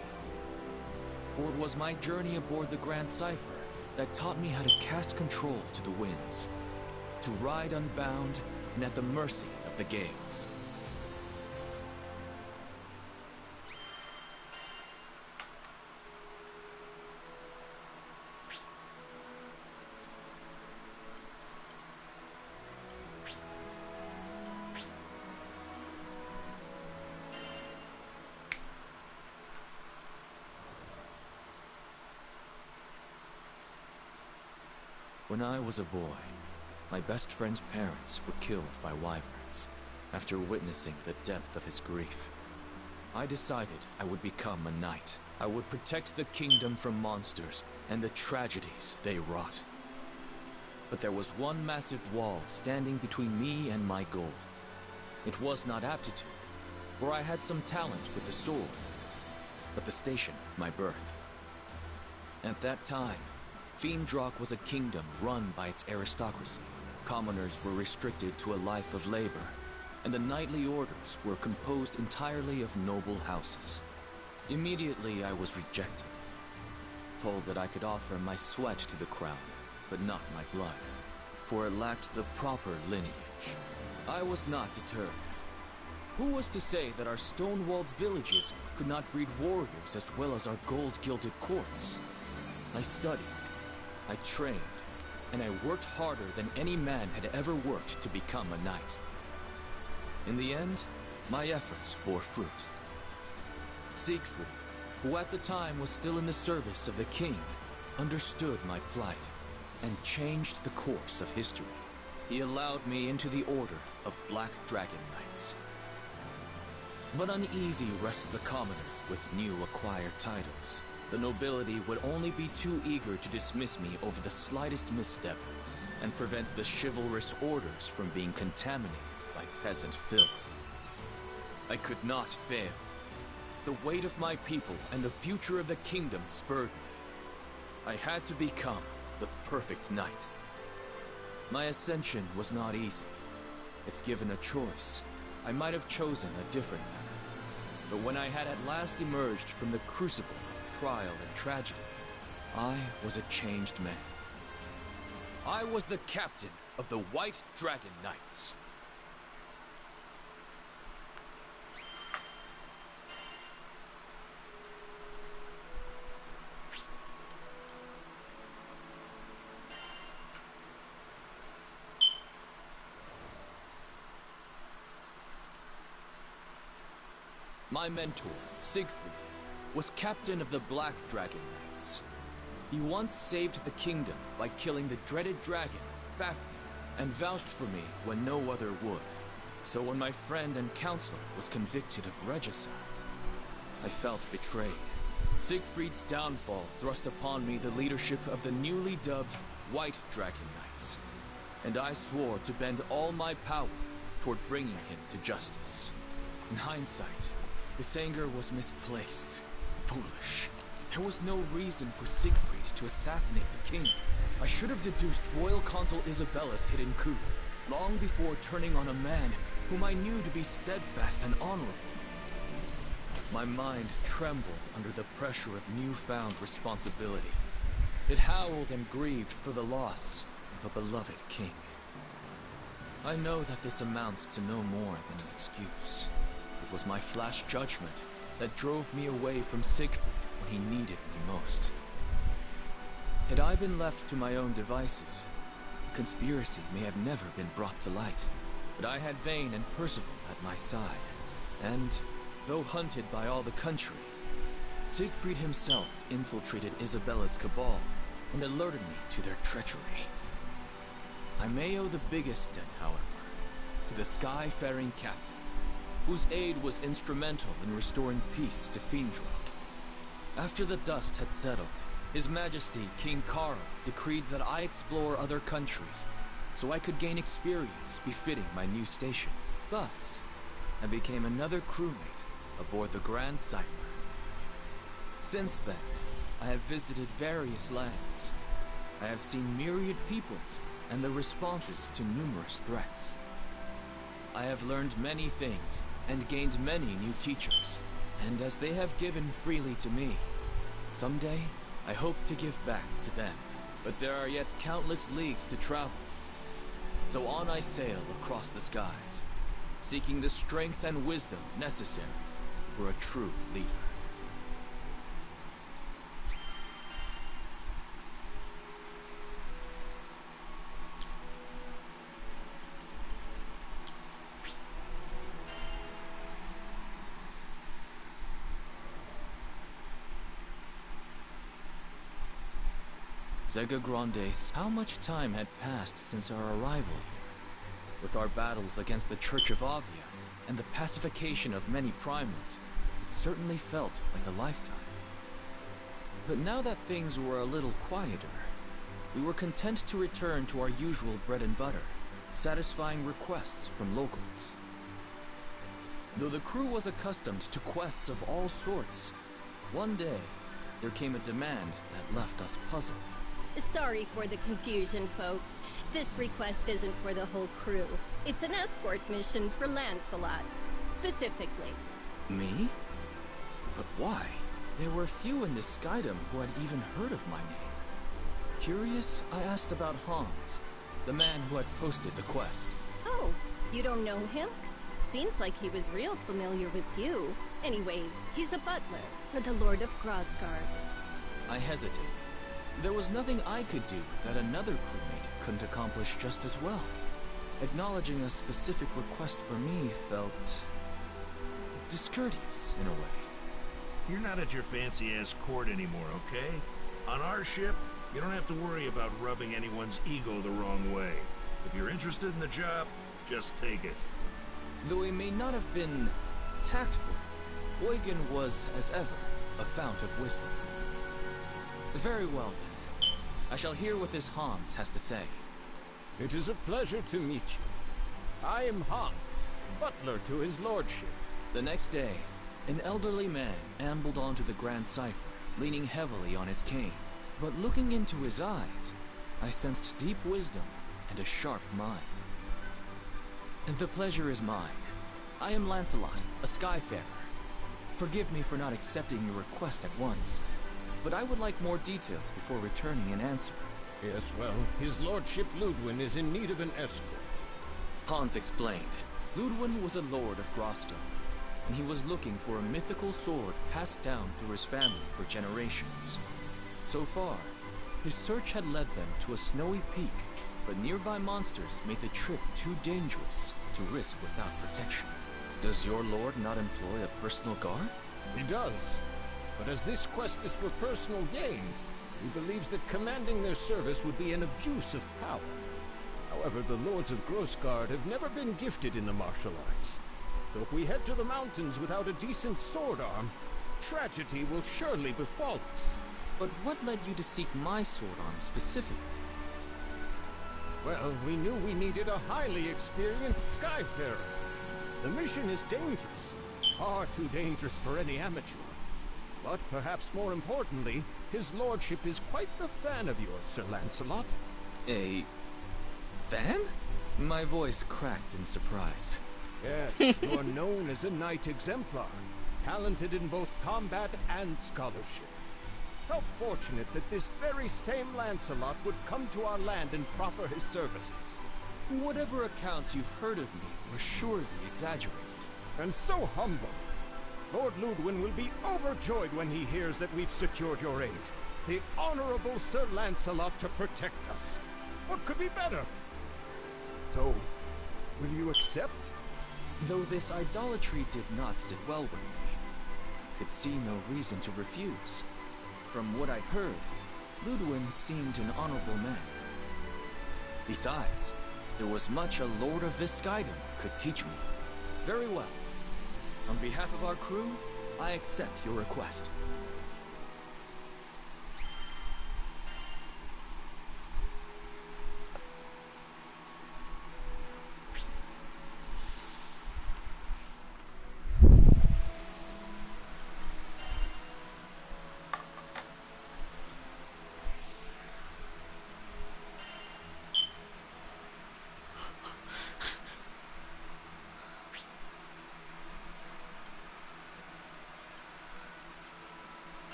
For it was my journey aboard the Grand Cipher that taught me how to cast control to the winds, to ride unbound and at the mercy of the gales. When I was a boy, my best friend's parents were killed by wyverns. After witnessing the depth of his grief, I decided I would become a knight. I would protect the kingdom from monsters and the tragedies they wrought. But there was one massive wall standing between me and my goal. It was not aptitude, for I had some talent with the sword, but the station of my birth. At that time, Fiendrock was a kingdom run by its aristocracy. Commoners were restricted to a life of labor, and the knightly orders were composed entirely of noble houses. Immediately I was rejected, told that I could offer my sweat to the crown, but not my blood, for it lacked the proper lineage. I was not deterred. Who was to say that our stone-walled villages could not breed warriors as well as our gold-gilded courts? I studied, I trained, and I worked harder than any man had ever worked to become a knight. In the end, my efforts bore fruit. Siegfried, who at the time was still in the service of the king, understood my plight and changed the course of history. He allowed me into the order of Black Dragon Knights. But uneasy rests the commoner with new acquired titles. The nobility would only be too eager to dismiss me over the slightest misstep and prevent the chivalrous orders from being contaminated by peasant filth. I could not fail. the weight of my people and the future of the kingdom spurred me. I had to become the perfect knight. My ascension was not easy. If given a choice, I might have chosen a different path. But when I had at last emerged from the crucible of trial and tragedy, I was a changed man. I was the captain of the White Dragon Knights. My mentor, Siegfried, was captain of the Black Dragon Knights. He once saved the kingdom by killing the dreaded dragon, Fafnir, and vouched for me when no other would. So when my friend and counselor was convicted of regicide, I felt betrayed. Siegfried's downfall thrust upon me the leadership of the newly dubbed White Dragon Knights, and I swore to bend all my power toward bringing him to justice. In hindsight, this anger was misplaced, foolish. There was no reason for Siegfried to assassinate the king. I should have deduced royal consort Isabella's hidden coup, long before turning on a man whom I knew to be steadfast and honorable. My mind trembled under the pressure of newfound responsibility. It howled and grieved for the loss of a beloved king. I know that this amounts to no more than an excuse. It was my flash judgment that drove me away from Siegfried when he needed me most. Had I been left to my own devices, the conspiracy may have never been brought to light. But I had Vayne and Percival at my side, and, though hunted by all the country, Siegfried himself infiltrated Isabella's cabal and alerted me to their treachery. I may owe the biggest debt, however, to the Skyfaring Captain, whose aid was instrumental in restoring peace to Fiendrock. After the dust had settled, His Majesty King Carl decreed that I explore other countries, so I could gain experience befitting my new station. Thus, I became another crewmate aboard the Grand Cipher. Since then, I have visited various lands. I have seen myriad peoples and the responses to numerous threats. I have learned many things and gained many new teachers, and as they have given freely to me, someday I hope to give back to them. But there are yet countless leagues to travel. So on I sail across the skies, seeking the strength and wisdom necessary for a true leader. Zega Grandes, how much time had passed since our arrival here? With our battles against the Church of Avia and the pacification of many primates, it certainly felt like a lifetime. But now that things were a little quieter, we were content to return to our usual bread and butter, satisfying requests from locals. Though the crew was accustomed to quests of all sorts, one day there came a demand that left us puzzled. Sorry for the confusion, folks. This request isn't for the whole crew. It's an escort mission for Lancelot, specifically. Me? But why? There were few in the Skydom who had even heard of my name. Curious, I asked about Hans, the man who had posted the quest. Oh, you don't know him? Seems like he was real familiar with you. Anyways, he's a butler for the Lord of Crossguard. I hesitated. There was nothing I could do that another crewmate couldn't accomplish just as well. Acknowledging a specific request for me felt discourteous in a way. You're not at your fancy-ass court anymore, okay? On our ship, you don't have to worry about rubbing anyone's ego the wrong way. If you're interested in the job, just take it. Though he may not have been tactful, Eugen was, as ever, a fount of wisdom. Very well, then. I shall hear what this Hans has to say. It is a pleasure to meet you. I am Hans, butler to his lordship. The next day, An elderly man ambled onto the Grand Cipher, leaning heavily on his cane. But looking into his eyes, I sensed deep wisdom and a sharp mind. The pleasure is mine. I am Lancelot, a Skyfarer. Forgive me for not accepting your request at once, but I would like more details before returning an answer. Yes, well, his lordship Ludwin is in need of an escort. Hans explained. Ludwin was a lord of Grosstone, and he was looking for a mythical sword passed down through his family for generations. So far, his search had led them to a snowy peak, but nearby monsters made the trip too dangerous to risk without protection. Does your lord not employ a personal guard? He does. But as this quest is for personal gain, he believes that commanding their service would be an abuse of power. However, the Lords of Grossguard have never been gifted in the martial arts. So if we head to the mountains without a decent sword arm, tragedy will surely befall us. But what led you to seek my sword arm specifically? Well, we knew we needed a highly experienced Skyfarer. The mission is dangerous. Far too dangerous for any amateur. But perhaps more importantly, his lordship is quite the fan of yours, Sir Lancelot. A fan? My voice cracked in surprise. Yes, you are known as a knight exemplar, talented in both combat and scholarship. How fortunate that this very same Lancelot would come to our land and proffer his services. Whatever accounts you've heard of me were surely exaggerated. And so humble. Lord Ludwin will be overjoyed when he hears that we've secured your aid. The Honorable Sir Lancelot to protect us. What could be better? So, will you accept? Though this idolatry did not sit well with me, I could see no reason to refuse. From what I heard, Ludwin seemed an honorable man. Besides, there was much a Lord of this Skydom could teach me. Very well. On behalf of our crew, I accept your request.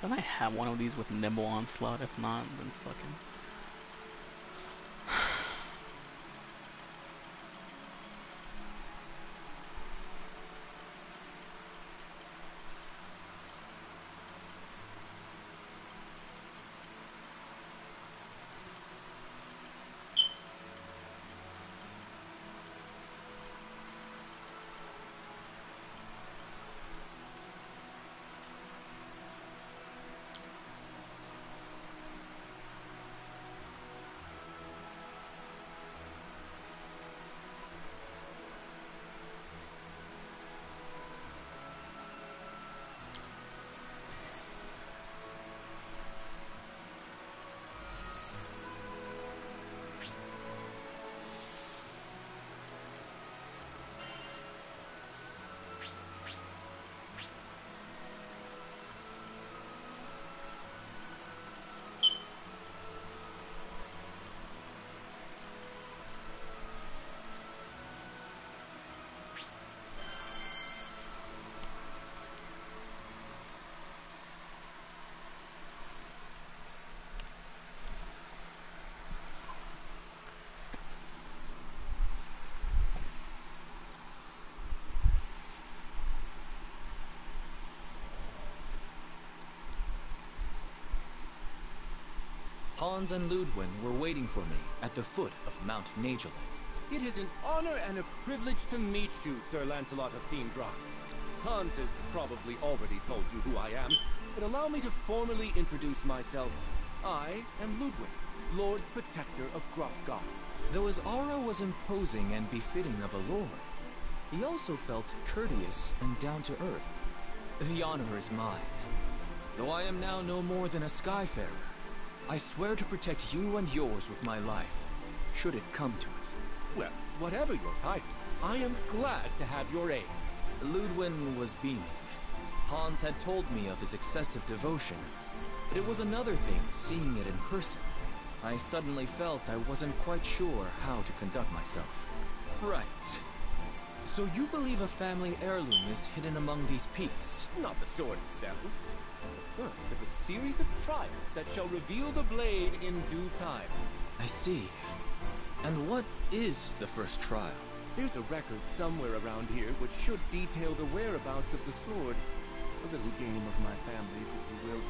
Don't I have one of these with Nimble Onslaught? If not, then fucking... Hans and Ludwig were waiting for me at the foot of Mount Nagelith. It is an honor and a privilege to meet you, Sir Lancelot of Fiendrock. Hans has probably already told you who I am, but allow me to formally introduce myself. I am Ludwig, Lord Protector of Grossgard. Though his aura was imposing and befitting of a lord, he also felt courteous and down to earth. The honor is mine. Though I am now no more than a Skyfarer, I swear to protect you and yours with my life, should it come to it. Well, whatever your title, I am glad to have your aid. Ludwig was beaming. Hans had told me of his excessive devotion, but it was another thing seeing it in person. I suddenly felt I wasn't quite sure how to conduct myself. Right. So you believe a family heirloom is hidden among these peaks? Not the sword itself. The first of a series of trials that shall reveal the blade in due time. I see. And what is the first trial? There's a record somewhere around here which should detail the whereabouts of the sword. A little game of my family's, if you will.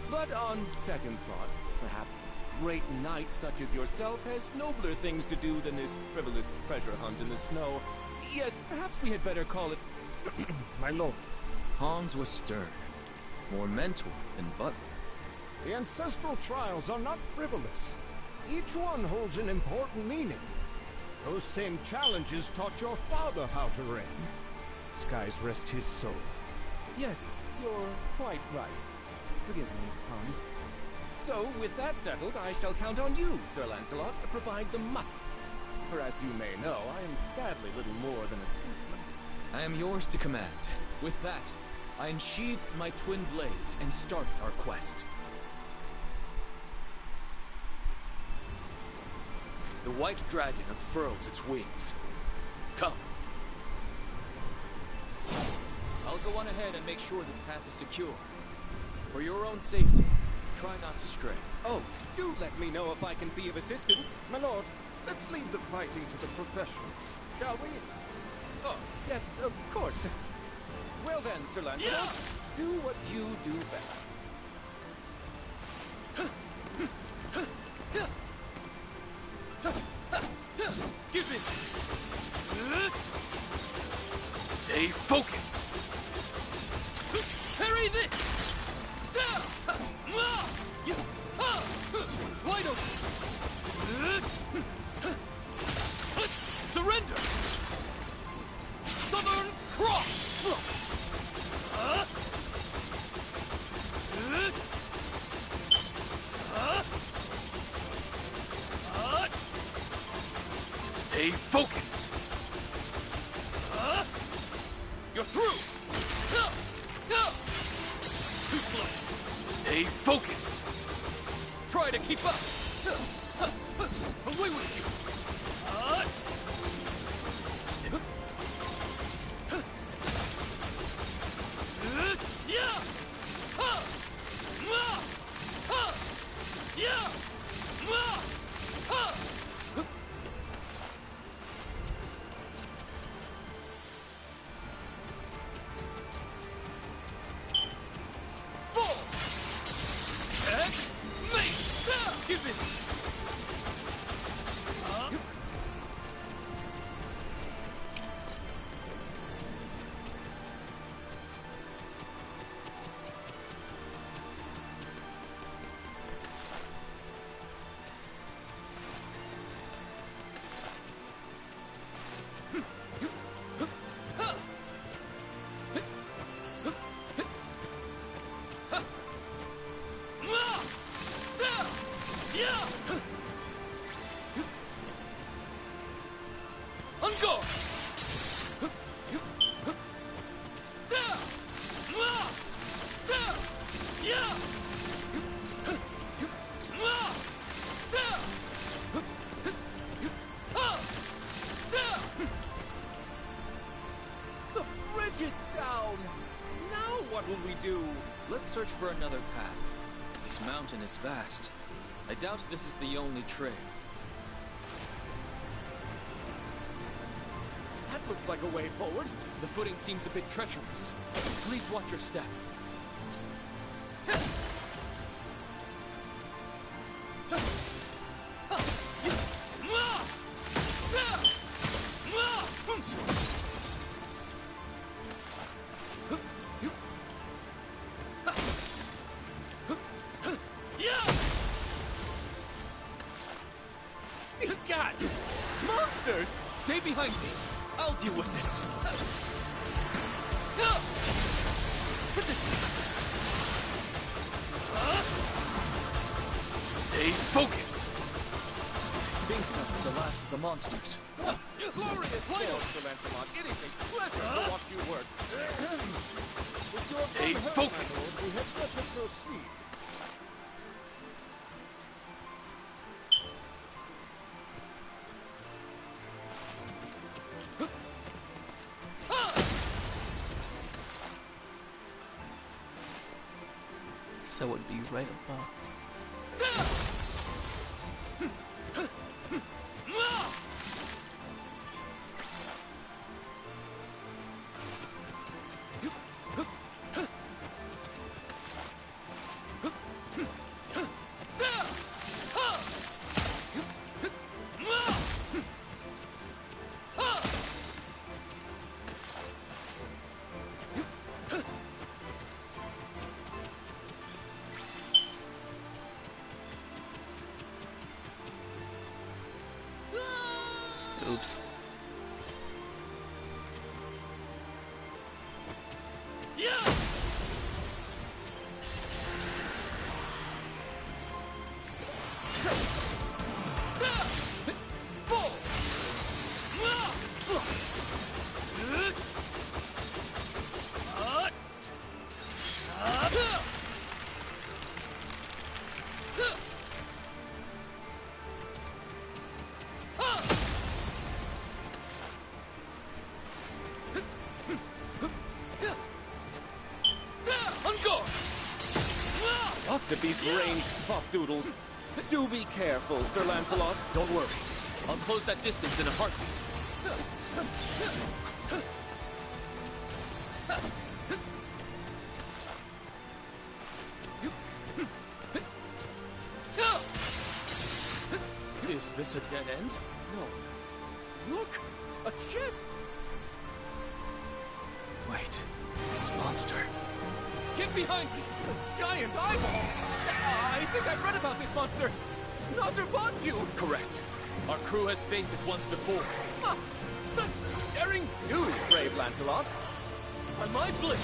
But on second thought, perhaps a great knight such as yourself has nobler things to do than this frivolous treasure hunt in the snow. Yes, perhaps we had better call it... My lord. Hans was stern. More mentor than butler. The ancestral trials are not frivolous. Each one holds an important meaning. Those same challenges taught your father how to reign. Skies rest his soul. Yes, you're quite right. Forgive me, Hans. So, with that settled, I shall count on you, Sir Lancelot, to provide the muscle. For as you may know, I am sadly little more than a statesman. I am yours to command. With that, I unsheathed my twin blades and started our quest. The white dragon unfurls its wings. Come. I'll go on ahead and make sure the path is secure. For your own safety, try not to stray. Oh, do let me know if I can be of assistance. My lord, let's leave the fighting to the professionals, shall we? Oh, yes, of course. Well then, Sir Lancelot, do what you do best. Give me! Stay focused! Parry this! Wide open! Surrender! Southern Cross! Stay focused! You're through! Too slow! Stay focused! Try to keep up! Away with you! is down! Now what will we do? Let's search for another path. This mountain is vast. I doubt this is the only trail. That looks like a way forward. The footing seems a bit treacherous. Please watch your step. God! Monsters! Stay behind me. I'll deal with this. Stay focused. Think that was the last of the monsters. Glorious kills, Sir Lancelot. It is a pleasure to watch you work. Stay focused. We have got to proceed. So would be right above. Oops. Lots of these ranged pop doodles. Do be careful, Sir Lancelot. Don't worry. I'll close that distance in a heartbeat. Is this a dead end? No. Look! A chest! Wait. This monster. Get behind me! Giant eyeball! I think I've read about this monster! Nazarbanju! Correct. Our crew has faced it once before. Ah, such daring do, brave Lancelot! On my blade!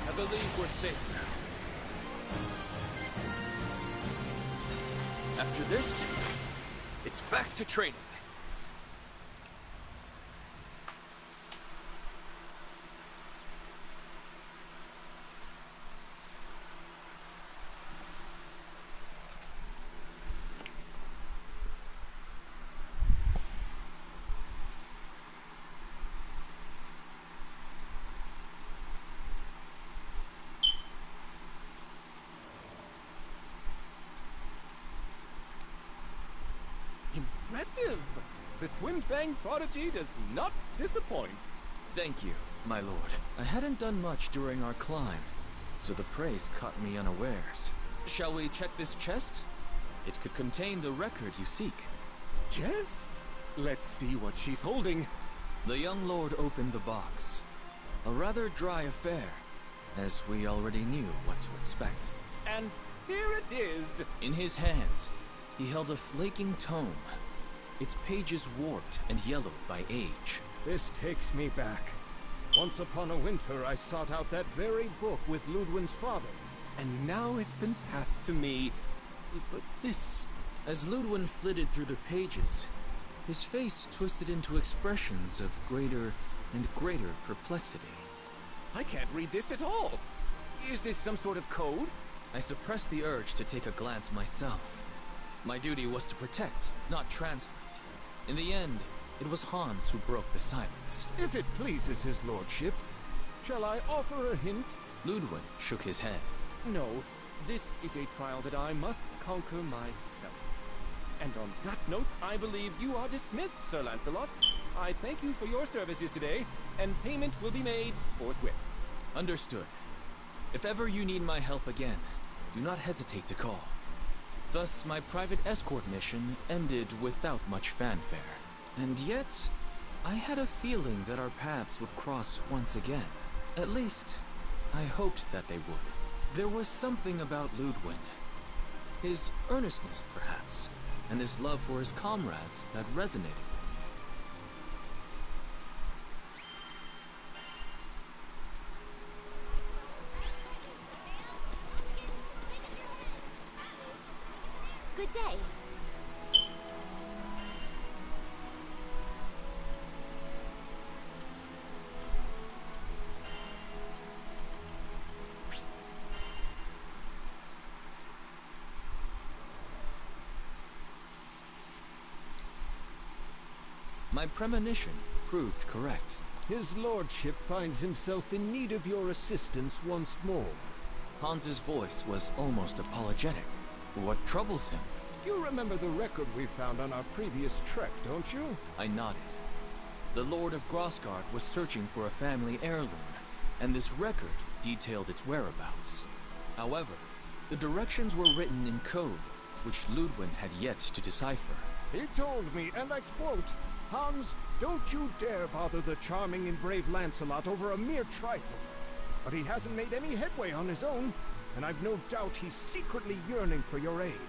I believe we're safe now. After this, it's back to training. Impressive! The Twin Fang prodigy does not disappoint. Thank you, my lord. I hadn't done much during our climb, so the praise caught me unawares. Shall we check this chest? It could contain the record you seek. Yes? Let's see what she's holding. The young lord opened the box. A rather dry affair, as we already knew what to expect. And here it is! In his hands, he held a flaking tome. Its pages warped and yellowed by age. This takes me back. Once upon a winter, I sought out that very book with Ludwin's father. And now it's been passed to me. But this... As Ludwin flitted through the pages, his face twisted into expressions of greater and greater perplexity. I can't read this at all. Is this some sort of code? I suppressed the urge to take a glance myself. My duty was to protect, not translate. In the end, it was Hans who broke the silence. If it pleases his lordship, shall I offer a hint? Ludwig shook his head. No, this is a trial that I must conquer myself. And on that note, I believe you are dismissed, Sir Lancelot. I thank you for your services today, and payment will be made forthwith. Understood. If ever you need my help again, do not hesitate to call. Thus, my private escort mission ended without much fanfare. And yet, I had a feeling that our paths would cross once again. At least, I hoped that they would. There was something about Ludwig. His earnestness, perhaps, and his love for his comrades that resonated. Good day. My premonition proved correct. His lordship finds himself in need of your assistance once more. Hans's voice was almost apologetic. What troubles him? You remember the record we found on our previous trek, don't you? I nodded. The Lord of Grossgard was searching for a family heirloom, and this record detailed its whereabouts. However, the directions were written in code, which Ludwig had yet to decipher. He told me, and I quote, "Hans, don't you dare bother the charming and brave Lancelot over a mere trifle." But he hasn't made any headway on his own, and I've no doubt he's secretly yearning for your aid.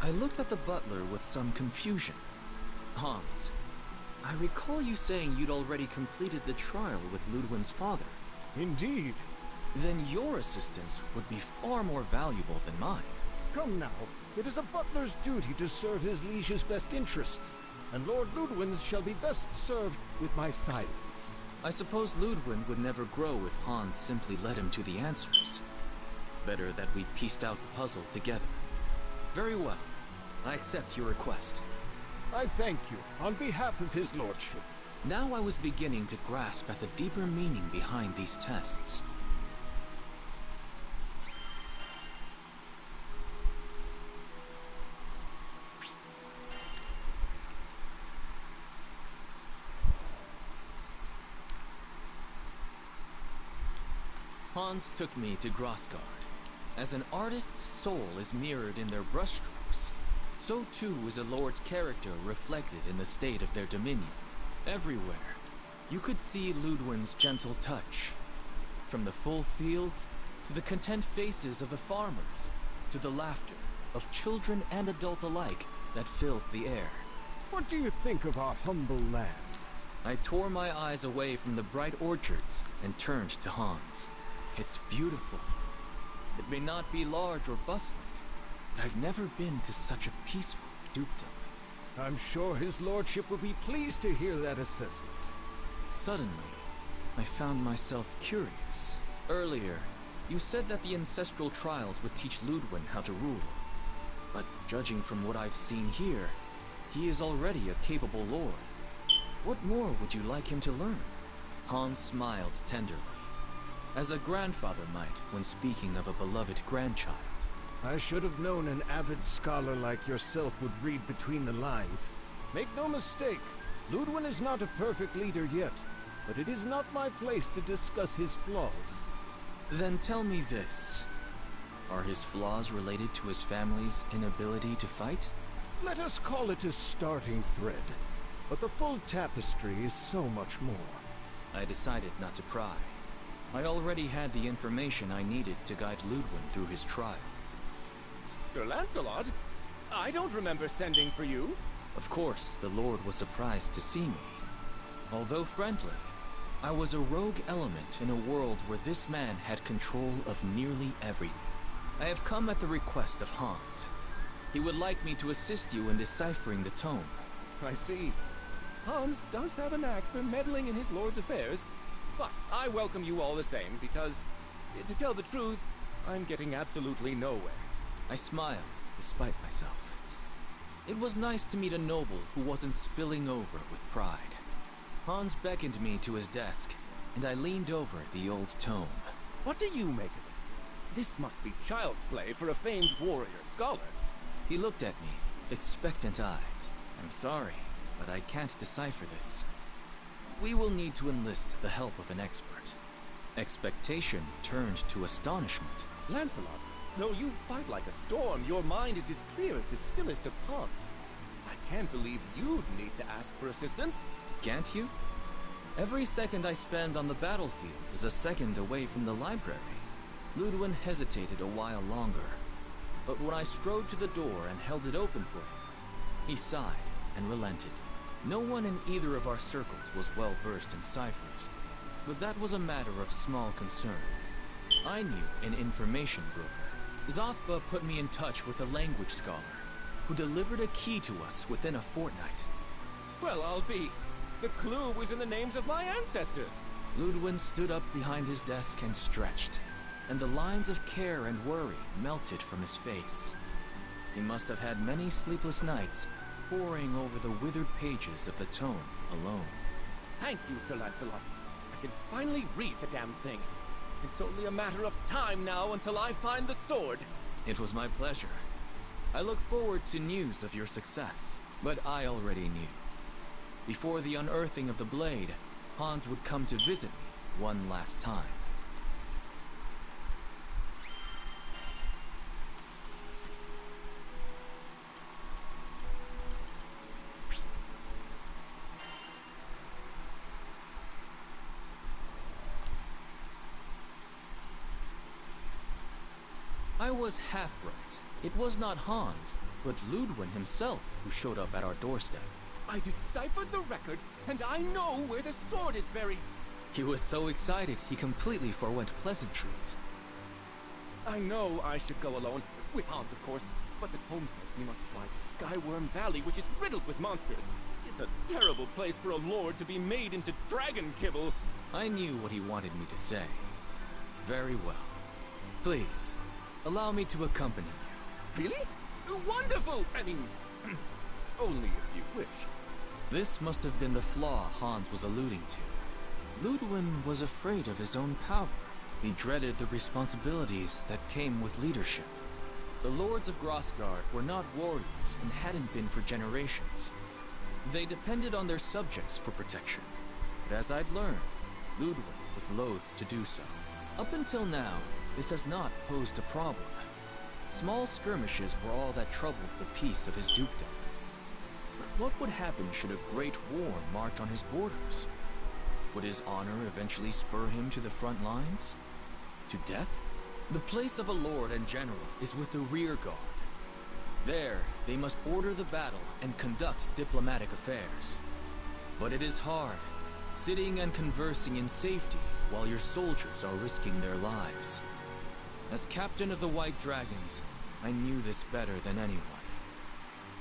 I looked at the butler with some confusion. Hans, I recall you saying you'd already completed the trial with Ludwig's father. Indeed. Then your assistance would be far more valuable than mine. Come now, it is a butler's duty to serve his liege's best interests, and Lord Ludwig's shall be best served with my silence. I suppose Ludwig would never grow if Hans simply led him to the answers. Better that we pieced out the puzzle together. Very well. I accept your request. I thank you, on behalf of his lordship. Now I was beginning to grasp at the deeper meaning behind these tests. Hans took me to Grossgard. As an artist's soul is mirrored in their brushstrokes, so too is a lord's character reflected in the state of their dominion. Everywhere, you could see Ludwig's gentle touch. From the full fields, to the content faces of the farmers, to the laughter of children and adult alike that filled the air. What do you think of our humble land? I tore my eyes away from the bright orchards and turned to Hans. It's beautiful. It may not be large or bustling, but I've never been to such a peaceful dukedom. I'm sure his lordship will be pleased to hear that assessment. Suddenly, I found myself curious. Earlier, you said that the ancestral trials would teach Ludwig how to rule. But judging from what I've seen here, he is already a capable lord. What more would you like him to learn? Hans smiled tenderly, as a grandfather might when speaking of a beloved grandchild. I should have known an avid scholar like yourself would read between the lines. Make no mistake, Ludwig is not a perfect leader yet, but it is not my place to discuss his flaws. Then tell me this. Are his flaws related to his family's inability to fight? Let us call it a starting thread, but the full tapestry is so much more. I decided not to pry. I already had the information I needed to guide Ludwig through his trial. Sir Lancelot? I don't remember sending for you. Of course, the Lord was surprised to see me. Although friendly, I was a rogue element in a world where this man had control of nearly everything. I have come at the request of Hans. He would like me to assist you in deciphering the tome. I see. Hans does have a knack for meddling in his lord's affairs, but I welcome you all the same because, to tell the truth, I'm getting absolutely nowhere. I smiled, despite myself. It was nice to meet a noble who wasn't spilling over with pride. Hans beckoned me to his desk, and I leaned over the old tome. What do you make of it? This must be child's play for a famed warrior scholar. He looked at me with expectant eyes. I'm sorry, but I can't decipher this. We will need to enlist the help of an expert. Expectation turned to astonishment. Lancelot, though you fight like a storm, your mind is as clear as the stillest of ponds. I can't believe you'd need to ask for assistance. Can't you? Every second I spend on the battlefield is a second away from the library. Ludwin hesitated a while longer, but when I strode to the door and held it open for him, he sighed and relented. No one in either of our circles was well versed in ciphers, but that was a matter of small concern. I knew an information broker. Zothba put me in touch with a language scholar, who delivered a key to us within a fortnight. Well, I'll be. The clue was in the names of my ancestors. Ludwin stood up behind his desk and stretched, and the lines of care and worry melted from his face. He must have had many sleepless nights, poring over the withered pages of the tome alone. Thank you, Sir Lancelot. I can finally read the damn thing. It's only a matter of time now until I find the sword. It was my pleasure. I look forward to news of your success, but I already knew. Before the unearthing of the blade, Hans would come to visit me one last time. I was half right. It was not Hans, but Ludwin himself who showed up at our doorstep. I deciphered the record, and I know where the sword is buried. He was so excited, he completely forwent pleasantries. I know I should go alone, with Hans of course, but the tome says we must fly to Skyworm Valley, which is riddled with monsters. It's a terrible place for a lord to be made into dragon kibble. I knew what he wanted me to say. Very well. Please, allow me to accompany you. Really? Wonderful! I mean, only if you wish. This must have been the flaw Hans was alluding to. Ludwin was afraid of his own power. He dreaded the responsibilities that came with leadership. The lords of Grossgard were not warriors and hadn't been for generations. They depended on their subjects for protection. But as I'd learned, Ludwin was loath to do so. Up until now, this has not posed a problem. Small skirmishes were all that troubled the peace of his dukedom. But what would happen should a great war march on his borders? Would his honor eventually spur him to the front lines? To death? The place of a lord and general is with the rear guard. There, they must order the battle and conduct diplomatic affairs. But it is hard, sitting and conversing in safety while your soldiers are risking their lives. As captain of the White Dragons, I knew this better than anyone.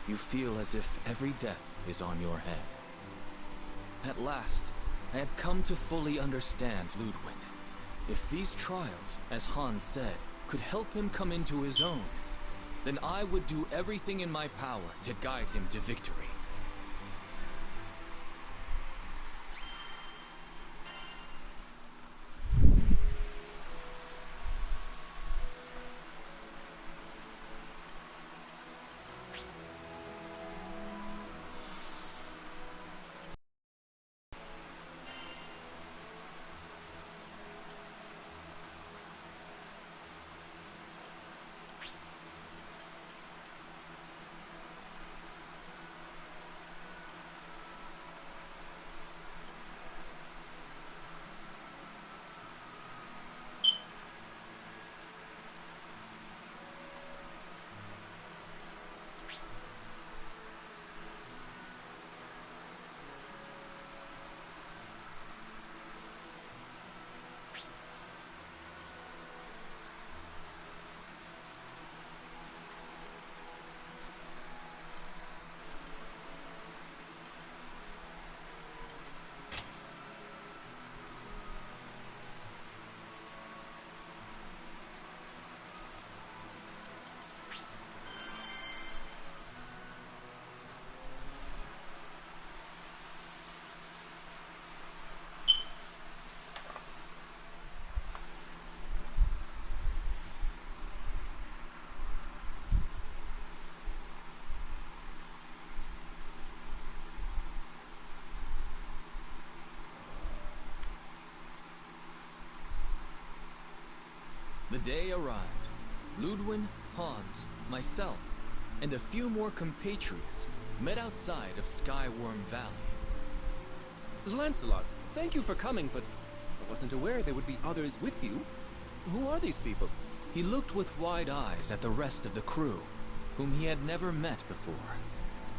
You feel as if every death is on your head. At last, I had come to fully understand Ludwin. If these trials, as Hans said, could help him come into his own, then I would do everything in my power to guide him to victory. The day arrived. Ludwin, Hans, myself, and a few more compatriots met outside of Skyworm Valley. Lancelot, thank you for coming, but I wasn't aware there would be others with you. Who are these people? He looked with wide eyes at the rest of the crew, whom he had never met before.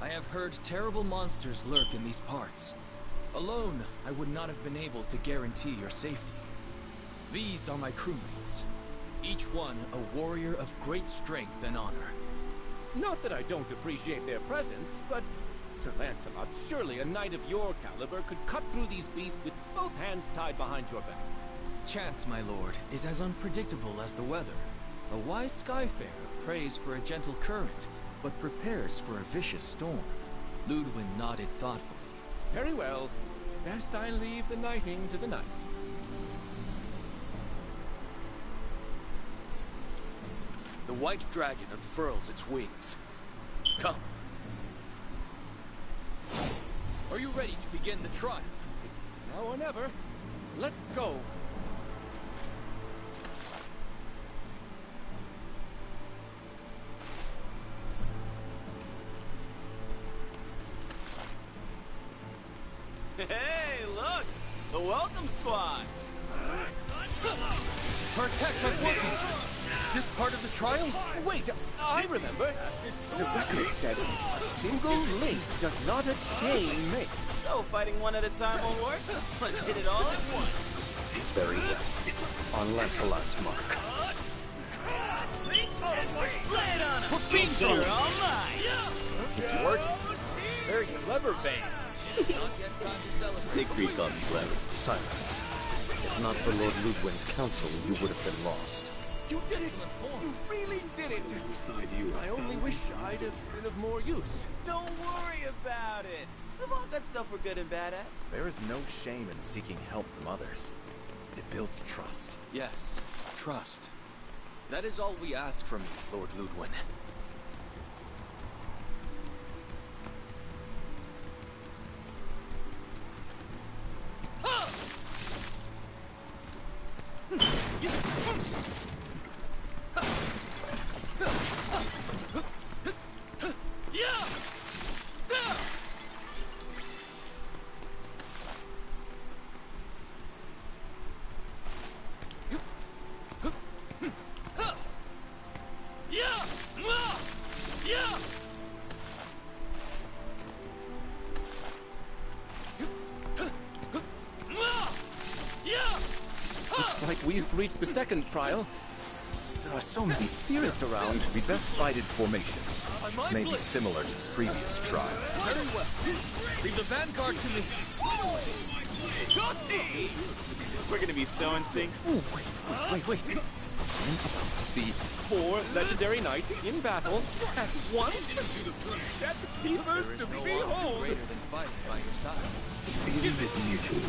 I have heard terrible monsters lurk in these parts. Alone, I would not have been able to guarantee your safety. These are my crewmates, each one a warrior of great strength and honor. Not that I don't appreciate their presence, but Sir Lancelot, surely a knight of your caliber could cut through these beasts with both hands tied behind your back. Chance, my lord, is as unpredictable as the weather. A wise skyfarer prays for a gentle current, but prepares for a vicious storm. Ludwin nodded thoughtfully. Very well. Best I leave the knighting to the knights. The white dragon unfurls its wings. Come. Are you ready to begin the trial? It's now or never. Let go. Hey, look! The welcome squad! Our attacks aren't working! Is this part of the trial? Wait, I remember. The record said a single link does not a chain make. So, fighting one at a time won't work? Let's hit it all at once. Very well. On Lancelot's mark. Lay it on him! You're all mine! It's working. Very clever, Bane. Not yet time to celebrate. Siegfried got clever. Silence. If not for Lord Ludwin's counsel, you would have been lost. You did it! You really did it! I only wish I'd have been of more use. Don't worry about it. We've all got stuff we're good and bad at. There is no shame in seeking help from others. It builds trust. Yes, trust. That is all we ask from you, Lord Ludwin. Looks like we've reached the second trial. There are so many spirits around. We best fight in formation. This may be similar to the previous trial. Very well. Leave the vanguard to me. Dante! We're gonna be so in sync. Ooh, wait. I'm about to see 4 legendary knights in battle at once. That feels to behold. Greater than fighting by your side. Believe it mutual.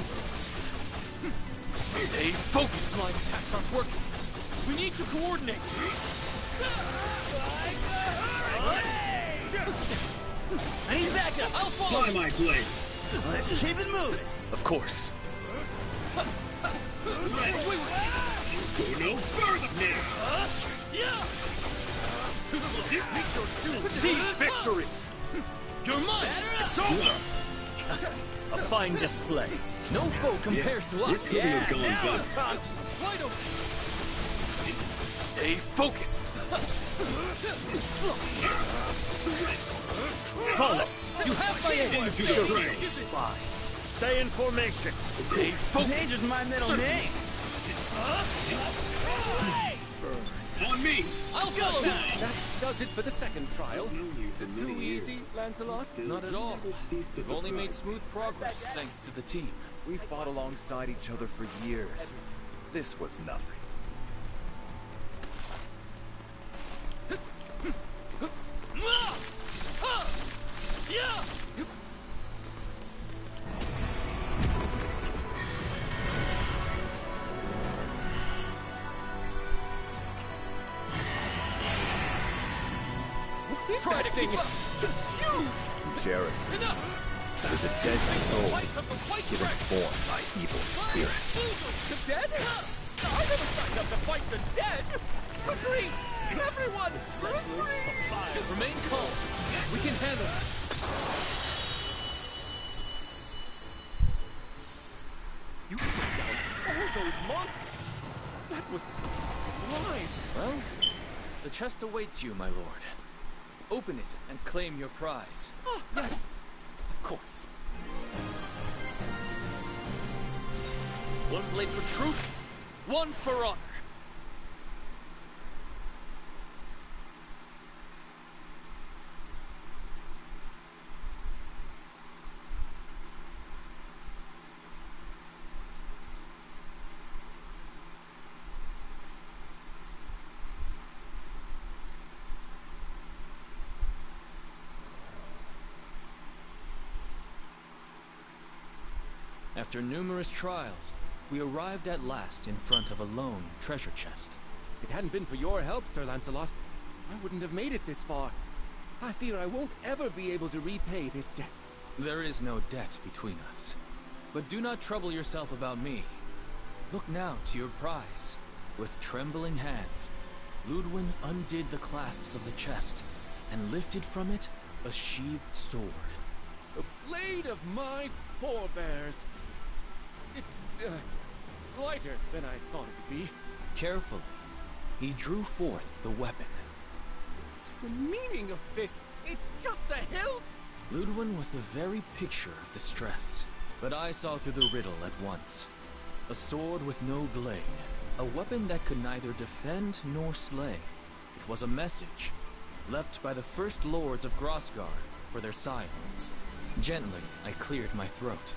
Stay focused. My attacks aren't working. We need to coordinate. I need backup. I'll follow. Fly my blade. Let's keep it moving. Of course. Go no further now. Seize victory. You're mine. It's over. A fine display. No foe compares to us. This could have gone better. Wide open. Stay focused. Follow. You have my aid. Spy. Stay in formation. Stay focused. Danger's my middle name. On me. I'll follow. That does it for the second trial. Too easy, Lancelot? Not at all. We've only made smooth progress thanks to the team. We fought alongside each other for years. This was nothing. Try to thing. It's huge. Jarrison is a deadly soul given form by evil spirits. The dead? I never signed up to fight the dead! Retreat! Everyone! Retreat! Remain calm. We can handle it. You took down all those monsters! That was... right! Well, the chest awaits you, my lord. Open it and claim your prize. Yes! Of course. One blade for truth, one for honor. After numerous trials, we arrived at last in front of a lone treasure chest. If it hadn't been for your help, Sir Lancelot, I wouldn't have made it this far. I fear I won't ever be able to repay this debt. There is no debt between us. But do not trouble yourself about me. Look now to your prize. With trembling hands, Ludwin undid the clasps of the chest and lifted from it a sheathed sword. The blade of my forebears. It's, lighter than I thought it would be. Carefully, he drew forth the weapon. What's the meaning of this? It's just a hilt! Ludwin was the very picture of distress, but I saw through the riddle at once. A sword with no blade, a weapon that could neither defend nor slay. It was a message, left by the first lords of Grosgard for their scions. Gently, I cleared my throat.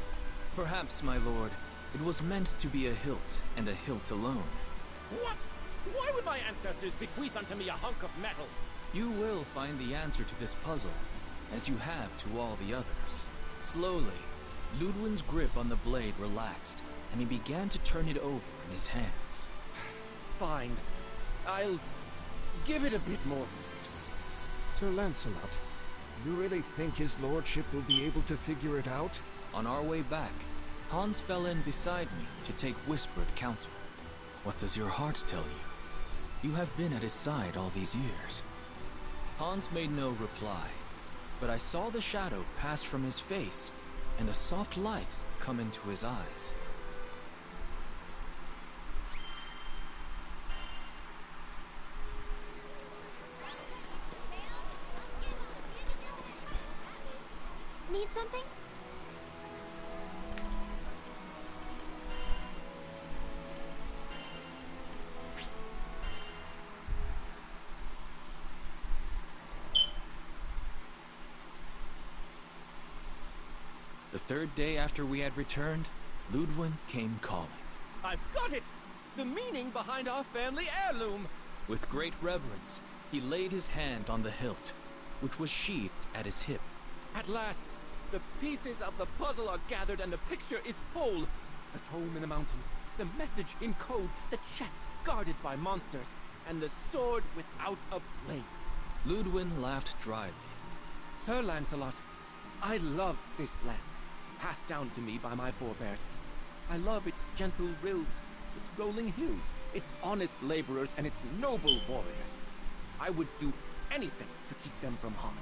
Perhaps, my lord, it was meant to be a hilt, and a hilt alone. What? Why would my ancestors bequeath unto me a hunk of metal? You will find the answer to this puzzle, as you have to all the others. Slowly, Ludwin's grip on the blade relaxed, and he began to turn it over in his hands. Fine. I'll give it a bit more thought. Sir Lancelot, you really think his lordship will be able to figure it out? On our way back, Hans fell in beside me to take whispered counsel. What does your heart tell you? You have been at his side all these years. Hans made no reply, but I saw the shadow pass from his face and a soft light come into his eyes. Need something? The third day after we had returned, Ludwin came calling. I've got it! The meaning behind our family heirloom! With great reverence, he laid his hand on the hilt, which was sheathed at his hip. At last, the pieces of the puzzle are gathered and the picture is whole. The tome in the mountains, the message in code, the chest guarded by monsters, and the sword without a blade. Ludwin laughed dryly. Sir Lancelot, I love this land, passed down to me by my forebears. I love its gentle rills, its rolling hills, its honest laborers, and its noble warriors. I would do anything to keep them from harm.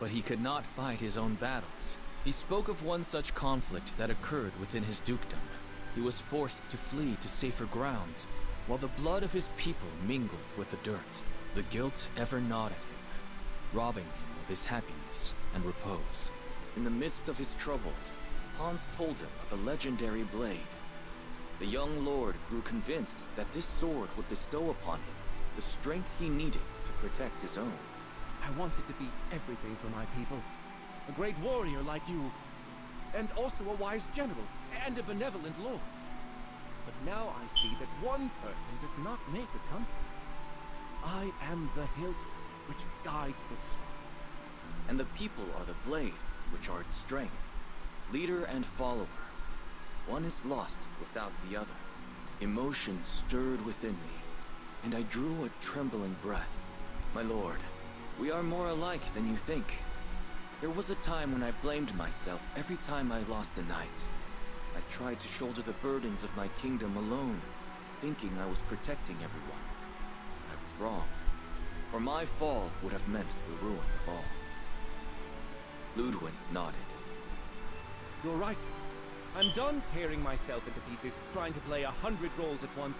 But he could not fight his own battles. He spoke of one such conflict that occurred within his dukedom. He was forced to flee to safer grounds, while the blood of his people mingled with the dirt. The guilt ever gnawed at him, robbing him of his happiness and repose. In the midst of his troubles, Hans told him of a legendary blade. The young lord grew convinced that this sword would bestow upon him the strength he needed to protect his own. I wanted to be everything for my people. A great warrior like you, and also a wise general, and a benevolent lord. But now I see that one person does not make a country. I am the hilt which guides the sword. And the people are the blade, which are its strength. Leader and follower. One is lost without the other. Emotion stirred within me, and I drew a trembling breath. My lord, we are more alike than you think. There was a time when I blamed myself every time I lost a knight. I tried to shoulder the burdens of my kingdom alone, thinking I was protecting everyone. I was wrong, for my fall would have meant the ruin of all. Ludwin nodded. You're right. I'm done tearing myself into pieces, trying to play 100 roles at once.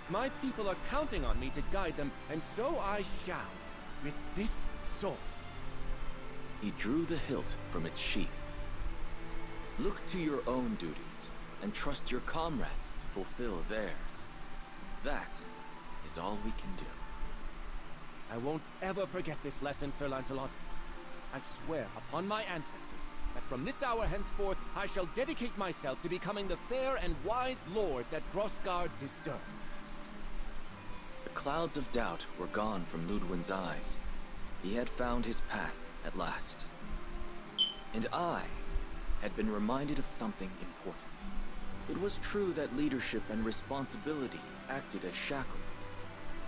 My people are counting on me to guide them, and so I shall, with this sword. He drew the hilt from its sheath. Look to your own duties, and trust your comrades to fulfill theirs. That is all we can do. I won't ever forget this lesson, Sir Lancelot. I swear upon my ancestors that from this hour henceforth I shall dedicate myself to becoming the fair and wise lord that Grossgard deserves. The clouds of doubt were gone from Ludwin's eyes. He had found his path at last. And I had been reminded of something important. It was true that leadership and responsibility acted as shackles,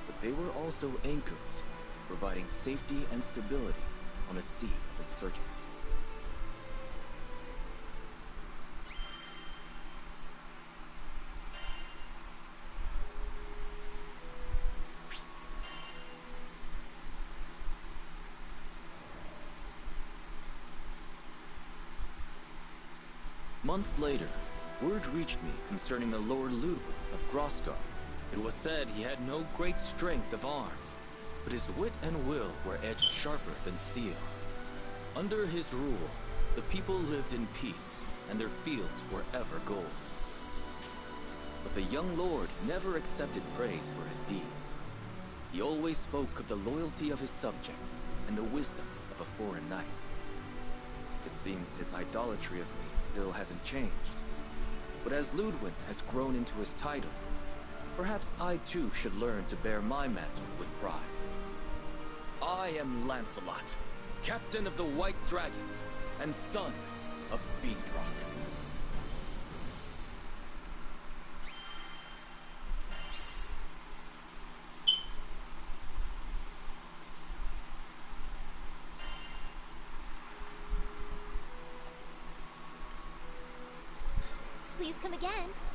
but they were also anchors, providing safety and stability on a sea of uncertainty. Months later, word reached me concerning the Lord Ludwin of Grossgard. It was said he had no great strength of arms, but his wit and will were edged sharper than steel. Under his rule, the people lived in peace, and their fields were ever gold. But the young lord never accepted praise for his deeds. He always spoke of the loyalty of his subjects and the wisdom of a foreign knight. It seems his idolatry of me still hasn't changed. But as Ludwin has grown into his title, perhaps I too should learn to bear my mantle with pride. I am Lancelot, captain of the White Dragons, and son of Fiendrock. Please come again.